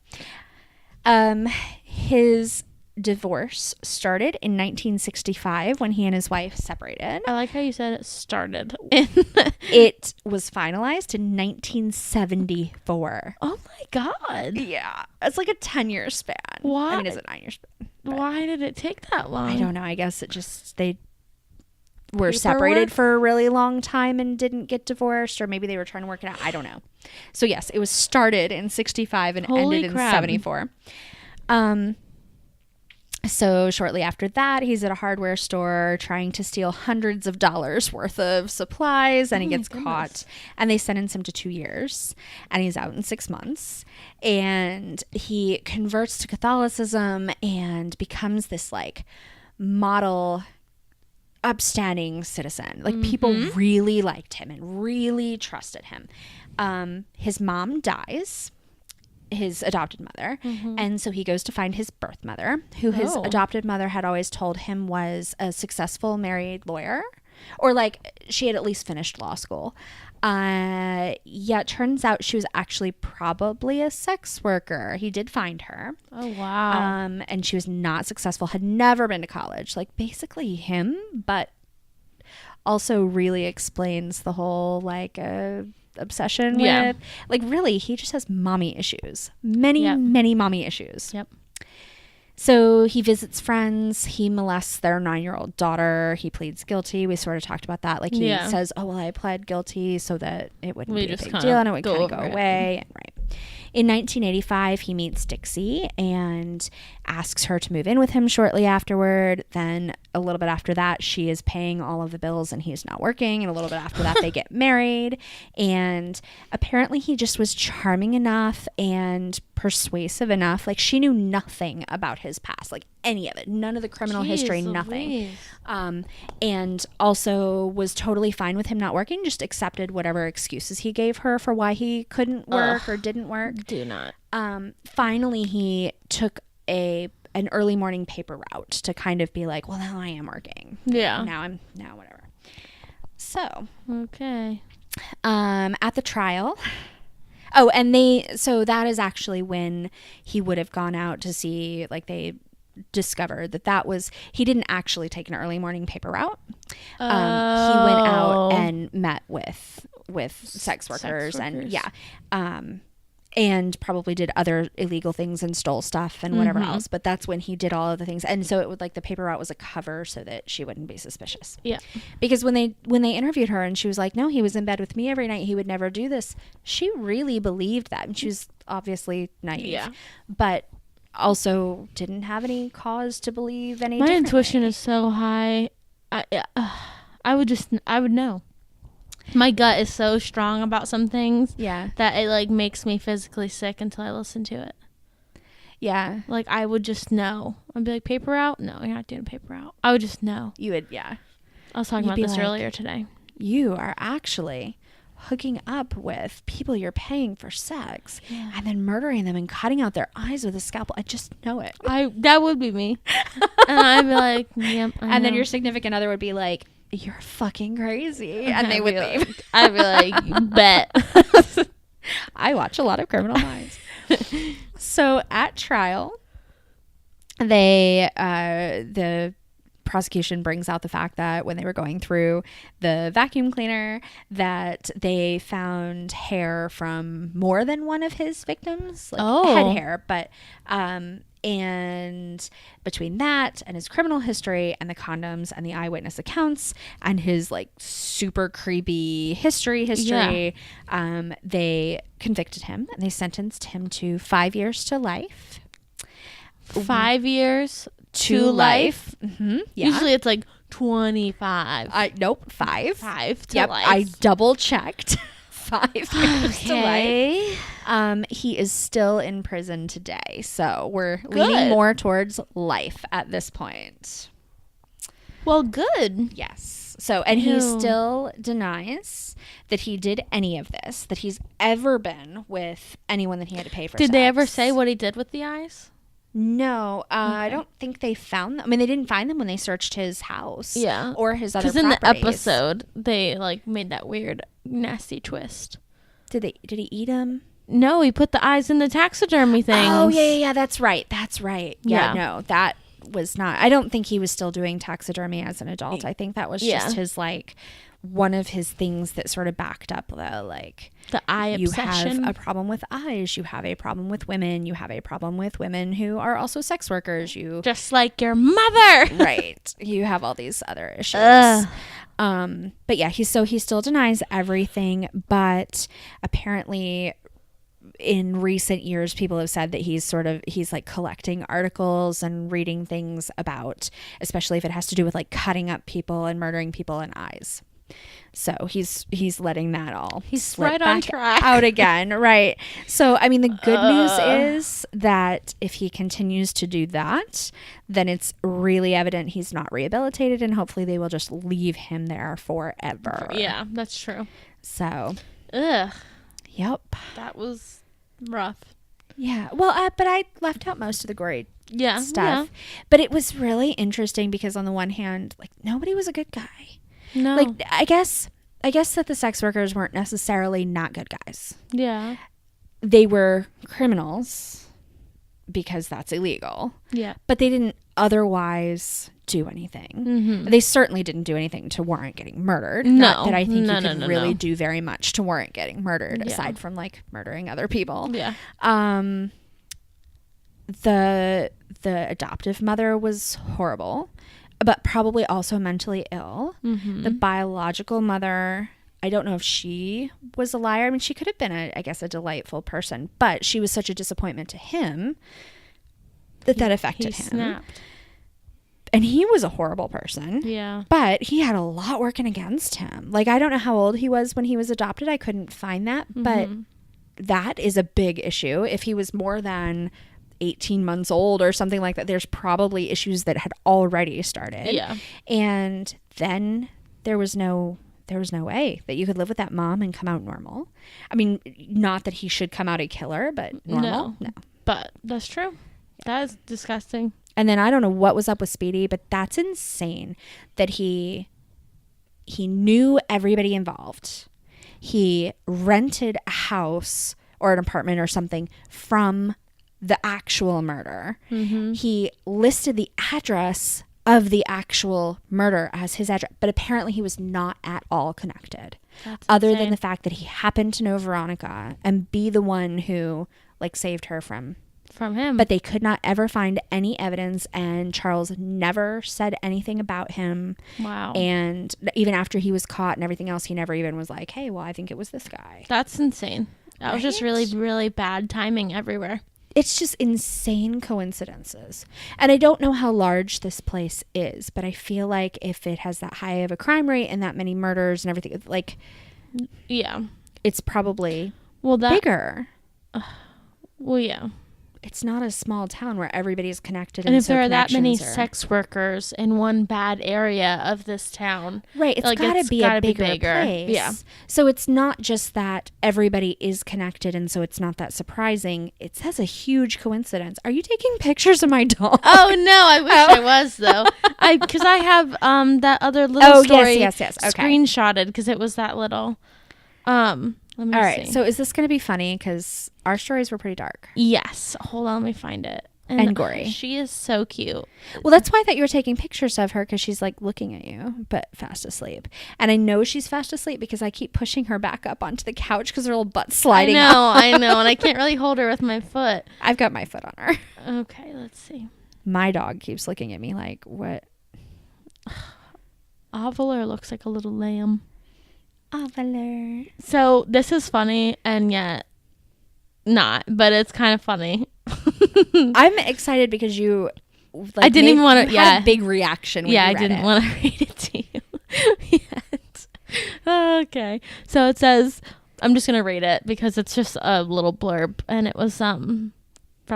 his divorce started in 1965 when he and his wife separated. I like how you said it started. It was finalized in 1974. Oh my God. Yeah. It's like a 10-year span. Why? I mean, it's a 9-year span. Why did it take that long? I don't know. I guess they were separated for a really long time and didn't get divorced, or maybe they were trying to work it out. I don't know. So yes, it was started in 65 and ended in 74. So shortly after that, he's at a hardware store trying to steal hundreds of dollars worth of supplies, and he gets caught, and they sentence him to 2 years, and he's out in 6 months, and he converts to Catholicism and becomes this like model upstanding citizen. Like people really liked him and really trusted him. His mom dies his adopted mother. And so he goes to find his birth mother, who his adopted mother had always told him was a successful married lawyer, or like she had at least finished law school. It turns out she was actually probably a sex worker. He did find her. Oh, wow. And she was not successful, had never been to college, like basically him, but also really explains the whole like obsession with, like, really, he just has mommy issues. Many mommy issues. Yep. So he visits friends. He molests their 9-year-old daughter. He pleads guilty. We sort of talked about that. Like, he says, oh, well, I pled guilty so that it wouldn't be a big deal and it would kind of go away. And, right. In 1985, he meets Dixie and asks her to move in with him shortly afterward. Then a little bit after that, she is paying all of the bills and he's not working. And a little bit after that, they get married. And apparently he just was charming enough and persuasive enough. Like, she knew nothing about his past, like any of it, none of the criminal history, nothing. And also was totally fine with him not working, just accepted whatever excuses he gave her for why he couldn't work or didn't work. Do not. Finally, he took an early morning paper route to kind of be like, well, now I am working. Yeah. Now whatever. So. Okay. At the trial. Oh, and so that is actually when he would have gone out to see, like, they discovered that was, he didn't actually take an early morning paper route. He went out and met with sex workers and and probably did other illegal things and stole stuff and whatever else. But that's when he did all of the things. And so it would, like, the paper route was a cover so that she wouldn't be suspicious. Yeah. Because when they interviewed her and she was like, no, he was in bed with me every night, he would never do this. She really believed that. And she was obviously naive. Yeah. But also didn't have any cause to believe any My intuition is so high. I would know. My gut is so strong about some things that it, like, makes me physically sick until I listen to it. Yeah. Like, I would just know. I'd be like, paper out? No, you're not doing a paper out. I would just know. You would, yeah. I was talking about this earlier today. You are actually hooking up with people you're paying for sex and then murdering them and cutting out their eyes with a scalpel. I just know it. That would be me. And I'd be like, yep, and then your significant other would be like, you're fucking crazy. And they would leave. I'd be like, bet. I watch a lot of Criminal Minds. So at trial, the prosecution brings out the fact that when they were going through the vacuum cleaner, that they found hair from more than one of his victims, like head hair, but and between that and his criminal history and the condoms and the eyewitness accounts and his, like, super creepy history, they convicted him and they sentenced him to 5 years to life. 5 years to life. Mm-hmm. Yeah. Usually it's like 25. Nope, 5. 5 to life. I double checked. 5 years to life. He is still in prison today, so we're leaning more towards life at this point. Well, good. Yes. So, and he still denies that he did any of this, that he's ever been with anyone that he had to pay for sex. Did they ever say what he did with the eyes? No, I don't think they found them. I mean, they didn't find them when they searched his house. Yeah. Or his other properties. Because in the episode, they, like, made that weird, nasty twist. Did he eat them? No, he put the eyes in the taxidermy things. Oh, yeah, that's right. Yeah, no, that was not. I don't think he was still doing taxidermy as an adult. I think that was just his, like, one of his things that sort of backed up the, like, the eye obsession. You have a problem with eyes. You have a problem with women. You have a problem with women who are also sex workers. You just like your mother. Right. You have all these other issues. But yeah, he still denies everything, but apparently in recent years, people have said that he's like collecting articles and reading things about, especially if it has to do with, like, cutting up people and murdering people in eyes. So he's letting that all slip right back on track out again. Right. So, I mean, the good news is that if he continues to do that, then it's really evident he's not rehabilitated, and hopefully they will just leave him there forever. Yeah, that's true. So. Ugh. Yep. That was rough. Yeah. Well, but I left out most of the gory stuff. Yeah. But it was really interesting because on the one hand, like, nobody was a good guy. No. Like, I guess that the sex workers weren't necessarily not good guys. Yeah. They were criminals because that's illegal. Yeah. But they didn't otherwise do anything. Mm-hmm. They certainly didn't do anything to warrant getting murdered. No. Not that I think No, you no, could no, really no. do very much to warrant getting murdered, Yeah. aside from like murdering other people. Yeah. The adoptive mother was horrible, but probably also mentally ill. Mm-hmm. The biological mother, I don't know if she was a liar. I mean, she could have been a delightful person, but she was such a disappointment to him that affected him. Snapped. And he was a horrible person. Yeah. But he had a lot working against him. Like, I don't know how old he was when he was adopted. I couldn't find that. But that is a big issue. If he was more than 18 months old or something like that, there's probably issues that had already started. Yeah. And then there was no way that you could live with that mom and come out normal. I mean, not that he should come out a killer, but normal. No. But that's true. That is disgusting. And then I don't know what was up with Speedy, but that's insane that he knew everybody involved. He rented a house or an apartment or something from the actual murder. Mm-hmm. He listed the address of the actual murder as his address, but apparently he was not at all connected. That's other insane. than the fact that he happened to know Veronica and be the one who like saved her from him. But they could not ever find any evidence, and Charles never said anything about him. Wow. And even after he was caught and everything else, he never even was like, hey, well, I think it was this guy. That's insane. That was just Right? really, really bad timing everywhere. It's just insane coincidences. And I don't know how large this place is, but I feel like if it has that high of a crime rate and that many murders and everything, like, Yeah. it's probably Well, bigger. Well, yeah. It's not a small town where everybody's connected. And if so there are that many connections are- sex workers in one bad area of this town, Right, it's like, got to it's be gotta a be bigger bigger. place. Yeah. So it's not just that everybody is connected, and so it's not that surprising. It says a huge coincidence. Are you taking pictures of my dog? Oh no, I wish I was though. Because I have that other little story yes. Okay. screenshotted because it was that little. Let me All right. see. So is this going to be funny? Because our stories were pretty dark. Yes, hold on, let me find it. And gory. She is so cute. Well, that's why I thought you were taking pictures of her, because she's like looking at you, but fast asleep. And I know she's fast asleep because I keep pushing her back up onto the couch because her little butt's sliding up. I know, and I can't really hold her with my foot. I've got my foot on her. Okay, let's see. My dog keeps looking at me like, what? Ovular looks like a little lamb. Ovular. So this is funny and yet not, but it's kind of funny. I'm excited because you. Like, I didn't even want to. Had a big reaction. When you I read didn't it. want to read it to you yet. Okay, so it says, I'm just gonna read it because it's just a little blurb, and it was from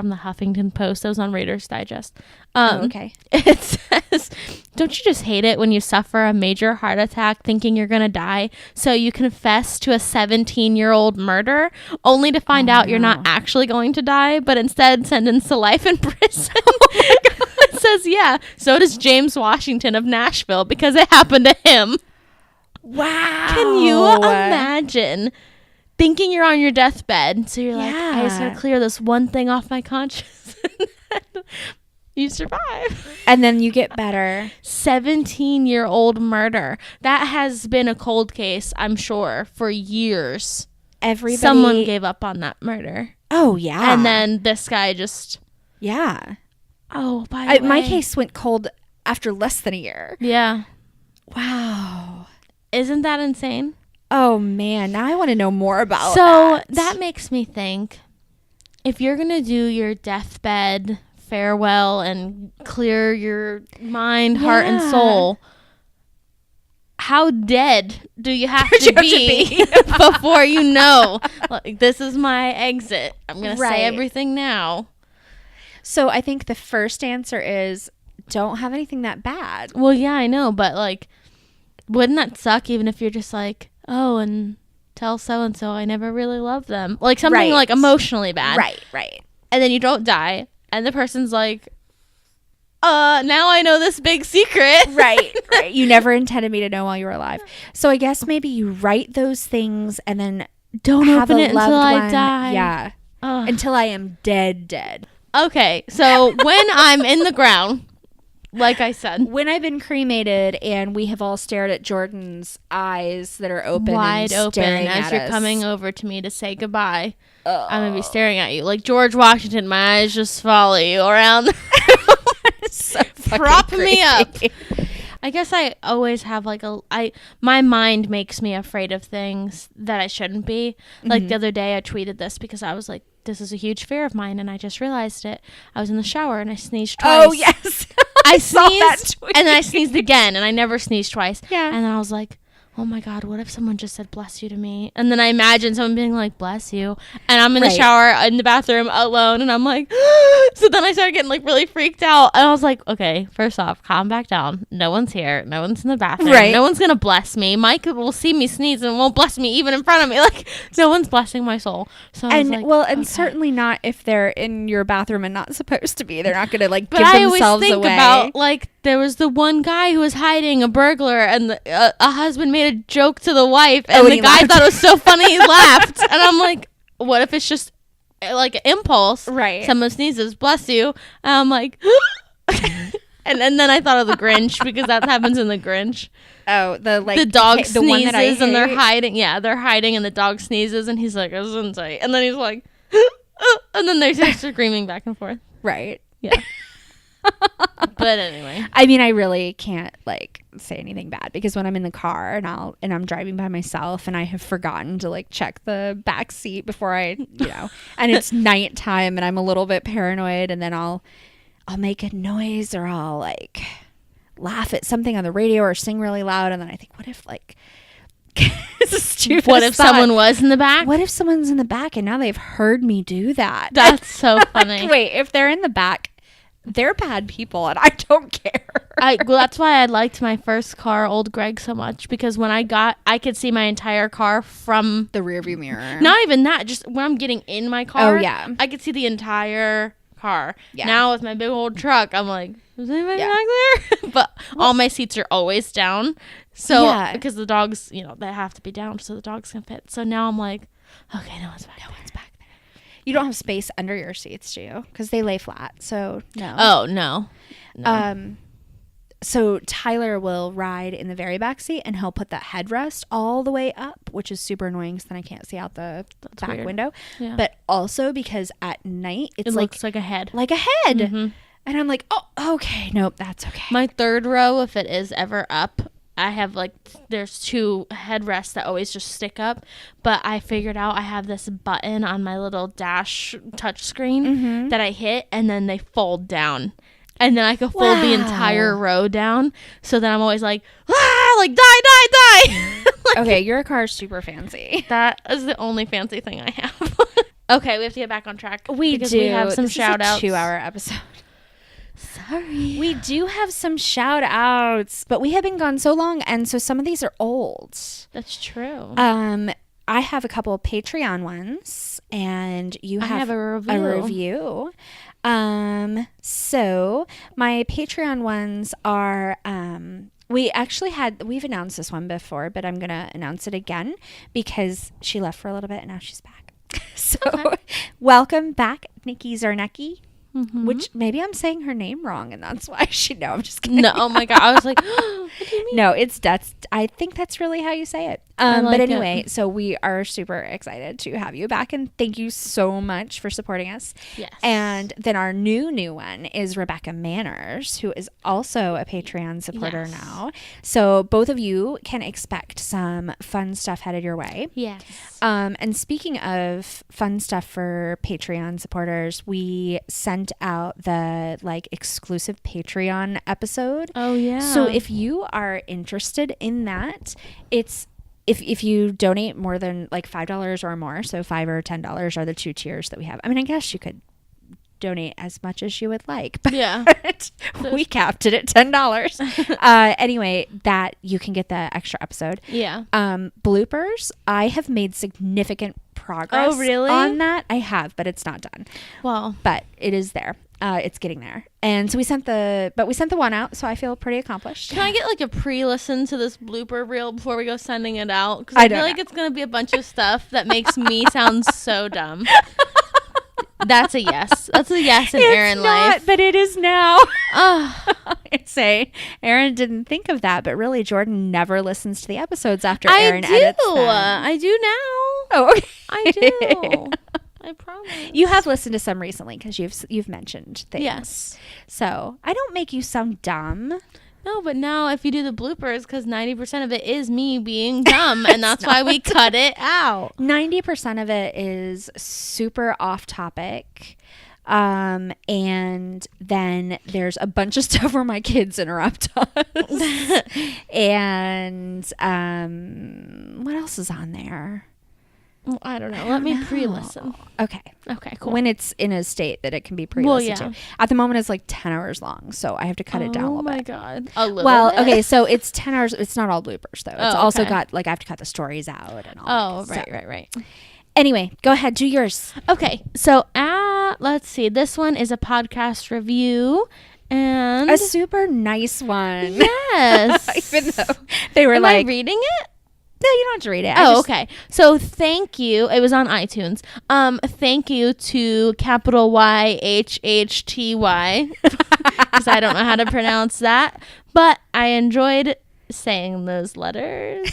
the Huffington Post. It was on Reader's Digest. Okay. It says, don't you just hate it when you suffer a major heart attack thinking you're going to die, so you confess to a 17-year-old murder only to find out you're not actually going to die, but instead sentenced to life in prison? It says, yeah, so does James Washington of Nashville because it happened to him. Wow. Can you imagine thinking you're on your deathbed? So you're like, I just got to clear this one thing off my conscience. You survive. And then you get better. 17-year-old murder. That has been a cold case, I'm sure, for years. Everybody. Someone gave up on that murder. Oh, yeah. And then this guy just. Yeah. Oh, by the way. My case went cold after less than a year. Yeah. Wow. Isn't that insane? Oh, man. Now I want to know more about So that makes me think, if you're going to do your deathbed farewell and clear your mind, heart, and soul, how dead do you have to be before you know, like, this is my exit? I'm going to say everything now. So I think the first answer is don't have anything that bad. Well, yeah, I know, but like, wouldn't that suck even if you're just like, and tell so-and-so I never really loved them? Like something like emotionally bad. Right. and then you don't die, and the person's like, now I know this big secret. Right. You never intended me to know while you were alive. So I guess maybe you write those things and then Don't have open a it loved until I one. die. Yeah. Ugh. Until I am dead. Okay, so when I'm in the ground, like I said, When I've been cremated and we have all stared at Jordan's eyes that are open wide and open staring as at you're us. coming over to me to say goodbye, I'm gonna be staring at you like George Washington. My eyes just follow you around. So Prop fucking me up. creepy. I guess I always have like my mind makes me afraid of things that I shouldn't be. Like the other day I tweeted this because I was like, this is a huge fear of mine, and I just realized it. I was in the shower and I sneezed twice. Oh, yes. I saw that sneezed tweet. and then I sneezed again, and I never sneezed twice. Yeah. And then I was like, oh my God, what if someone just said bless you to me? And then I imagine someone being like, bless you. And I'm in the Right. shower in the bathroom alone, and I'm like, so then I started getting like really freaked out. And I was like, okay, first off, calm back down. No one's here. No one's in the bathroom. Right. No one's going to bless me. Mike will see me sneeze and won't bless me even in front of me. Like, no one's blessing my soul. So I was And like, and okay. certainly not if they're in your bathroom and not supposed to be. They're not going to like But give I always themselves think away. about like there was the one guy who was hiding a burglar, and a husband made a joke to the wife, and and the he guy laughed. thought it was so funny he laughed. And I'm like, what if it's just like an impulse? Right. Someone sneezes, bless you. And I'm like, and then I thought of the Grinch because that happens in the Grinch. Oh, the Dog the one that I sneezes and they're hate. hiding. Yeah, they're hiding, and the dog sneezes, and he's like, "I was inside," and then he's like, and then they're just screaming back and forth. Right. Yeah. But anyway, I mean, I really can't like say anything bad because when I'm in the car and I'm driving by myself and I have forgotten to like check the back seat before I, and it's nighttime and I'm a little bit paranoid, and then I'll make a noise or I'll like laugh at something on the radio or sing really loud, and then I think, what if like it's a stupid what if thought. someone was in the back? What if someone's in the back and now they've heard me do that? That's so funny. Wait, if they're in the back, they're bad people and I don't care. Well, that's why I liked my first car, Old Greg, so much, because when I could see my entire car from The rearview mirror. not even that, just when I'm getting in my car. Oh, yeah. I could see the entire car. Yeah. Now with my big old truck, I'm like, is anybody Yeah. back there? But all my seats are always down. So Yeah. because the dogs, they have to be down so the dogs can fit. So now I'm like, okay, no one's back there. You don't have space under your seats, do you? Because they lay flat. So no. Oh, no. So Tyler will ride in the very back seat and he'll put that headrest all the way up, which is super annoying because then I can't see out the back weird. window. Yeah. But also because at night It it's like looks like a head. a head. Mhm. And I'm like, oh, okay. Nope, that's okay. My third row, if it is ever up, I have there's two headrests that always just stick up, but I figured out I have this button on my little dash touch screen that I hit, and then they fold down, and then I can fold the entire row down. So then I'm always like, die. Okay, your car's super fancy. That is the only fancy thing I have. Okay, we have to get back on track. We have some This shout outs. is a 2-hour episode. Sorry. We do have some shout outs, but we have been gone so long, and so some of these are old. That's true. I have a couple of Patreon ones, and you I have a review. So my Patreon ones are we've announced this one before, but I'm gonna announce it again because she left for a little bit and now she's back. So welcome back, Nikki Zarnecki. Which maybe I'm saying her name wrong, and that's why I'm just kidding. No, oh my God. I was like, what do you mean? No, I think that's really how you say it. I like but anyway, it. so we are super excited to have you back, and thank you so much for supporting us. Yes. And then our new one is Rebecca Manners, who is also a Patreon supporter Yes. now. So both of you can expect some fun stuff headed your way. Yes. And speaking of fun stuff for Patreon supporters, we sent out the exclusive Patreon episode. Oh, yeah. So if you are interested in that, it's if you donate more than $5 or more, so $5 or $10 are the two tiers that we have. I mean, I guess you could donate as much as you would like, but Yeah. we capped it at $10. Anyway, that you can get the extra episode. Yeah. Bloopers. I have made significant progress Oh, really? on that. I have, but it's not done. Well, But it is there. It's getting there. And so we sent the one out, so I feel pretty accomplished. can I get like a pre-listen to this blooper reel before we go sending it out? Because I feel like it's going to be a bunch of stuff that makes me sound so dumb. That's a yes. That's a yes in Erin life. But it is now. Oh, I'd say Erin didn't think of that, but really Jordan never listens to the episodes after I Erin do. edits them. I do now. Oh, okay. I do. I promise. You have listened to some recently because you've mentioned things. Yes. So I don't make you sound dumb. No, but now if you do the bloopers, because 90% of it is me being dumb, and that's why we cut it out. 90% of it is super off topic. And then there's a bunch of stuff where my kids interrupt us. And what else is on there? Well, I don't know. Let me pre-listen. Okay. Okay, cool. When it's in a state that it can be pre-listened to. At the moment, it's like 10 hours long, so I have to cut it down a little bit. Oh my God. A little Well, bit? okay, so it's 10 hours. It's not all bloopers, though. It's also okay. got, like, I have to cut the stories out and all that. Right. Anyway, go ahead. Do yours. Okay, so let's see. This one is a podcast review. And A super nice one. yes. Even though they were Am like, I reading it? no, you don't have to read it. Okay. So thank you. It was on iTunes. Thank you to capital YHHTY because I don't know how to pronounce that, but I enjoyed saying those letters.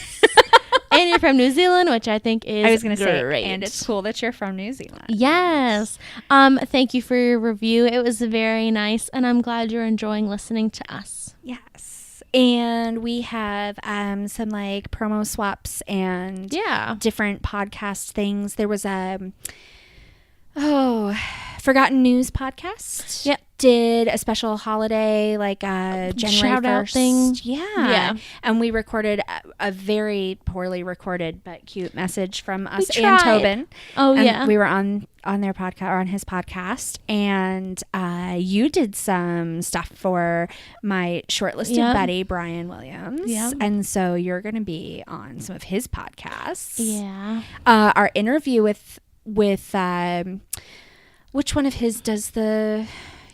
And you're from New Zealand, which I think is I was going to say, great. and it's cool that you're from New Zealand. Yes. Thank you for your review. It was very nice, and I'm glad you're enjoying listening to us. Yes. And we have some like promo swaps and different podcast things. There was Forgotten News podcast. Yep. Did a special holiday like January shout 1st out thing. Yeah. And we recorded a very poorly recorded but cute message from us We and tried. Tobin. Oh, And yeah. we were on their podcast or on his podcast, and you did some stuff for my shortlisted buddy Brian Williams. Yeah. And so you're going to be on some of his podcasts. Yeah. Our interview with which one of his does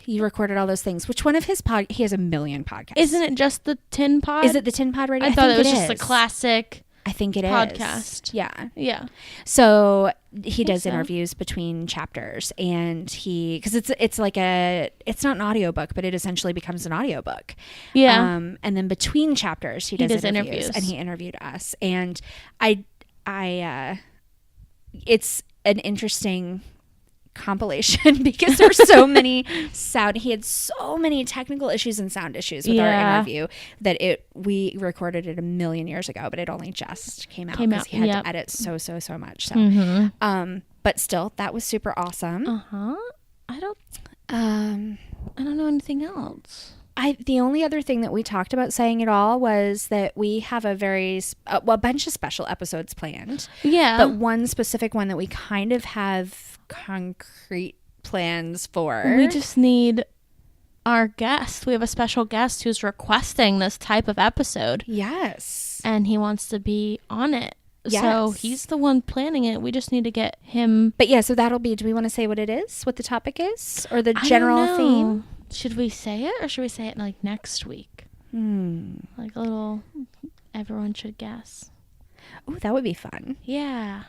you recorded all those things. Which one of his he has a million podcasts. Isn't it just the Tin Pod? Is it the Tin Pod Radio? I thought think it was just a is. classic I think it podcast. is. Yeah. Yeah. So he does so. interviews between chapters, and because it's like it's not an audiobook, but it essentially becomes an audiobook. Yeah. And then between chapters he does interviews, and he interviewed us, and I it's an interesting compilation because there's so many he had so many technical issues and sound issues with our interview that we recorded it a million years ago, but it only just came out because he had to edit so much. So but still, that was super awesome. I don't know anything else. The only other thing that we talked about saying it all was that we have a bunch of special episodes planned. Yeah. But one specific one that we kind of have concrete plans for. We just need our guest. We have a special guest who's requesting this type of episode. Yes. And he wants to be on it. Yes. So he's the one planning it. We just need to get him. But yeah, so that'll be, do we want to say what it is? What the topic is? Or the general theme? Should we say it or should we say it like next week? Like a little, everyone should guess. Oh, that would be fun. Yeah.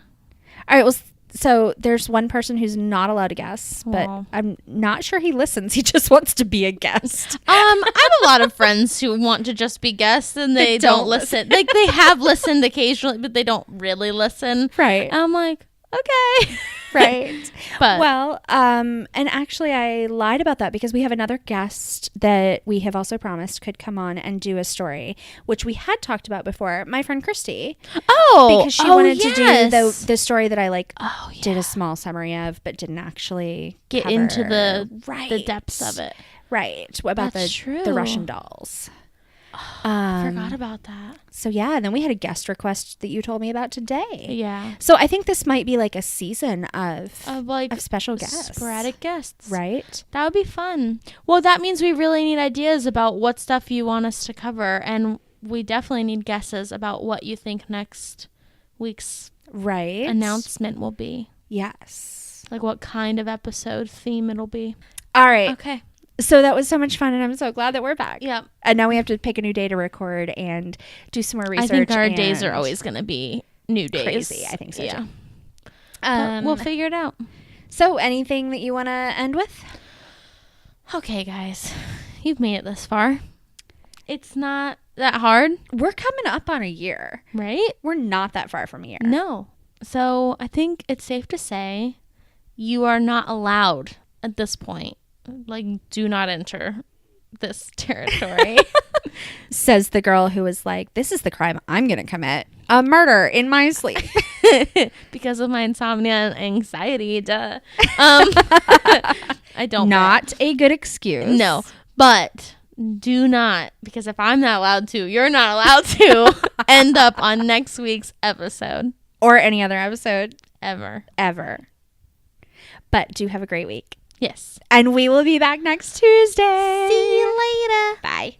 All right. Well, so there's one person who's not allowed to guess, but Aw. I'm not sure he listens. He just wants to be a guest. I have a lot of friends who want to just be guests and they don't listen. Like they have listened occasionally, but they don't really listen. Right. I'm like, okay. Right. But well, and actually I lied about that because we have another guest that we have also promised could come on and do a story, which we had talked about before. My friend Christy. Oh, because she wanted to do yes. the story that I did a small summary of, but didn't actually Get cover. into the depths of it. Right. What about That's true. the Russian dolls? I forgot about that. So yeah, and then we had a guest request that you told me about today. Yeah. So I think this might be like a season of special guests. Sporadic guests. Right. That would be fun. Well, that means we really need ideas about what stuff you want us to cover. And we definitely need guesses about what you think next week's right announcement will be. Yes. Like what kind of episode theme it'll be. All right. Okay. So that was so much fun, and I'm so glad that we're back. Yeah. And now we have to pick a new day to record and do some more research. I think our days are always going to be new days. Crazy. I think so yeah. too. But we'll figure it out. So anything that you want to end with? Okay, guys. You've made it this far. It's not that hard. We're coming up on a year. Right? We're not that far from a year. No. So I think it's safe to say you are not allowed at this point. Like, do not enter this territory. Says the girl who was like, this is the crime I'm going to commit. A murder in my sleep. Because of my insomnia and anxiety. Duh. I don't. Not a good excuse. No. But do not, because if I'm not allowed to, you're not allowed to end up on next week's episode. Or any other episode. Ever. But do have a great week. Yes. And we will be back next Tuesday. See you later. Bye.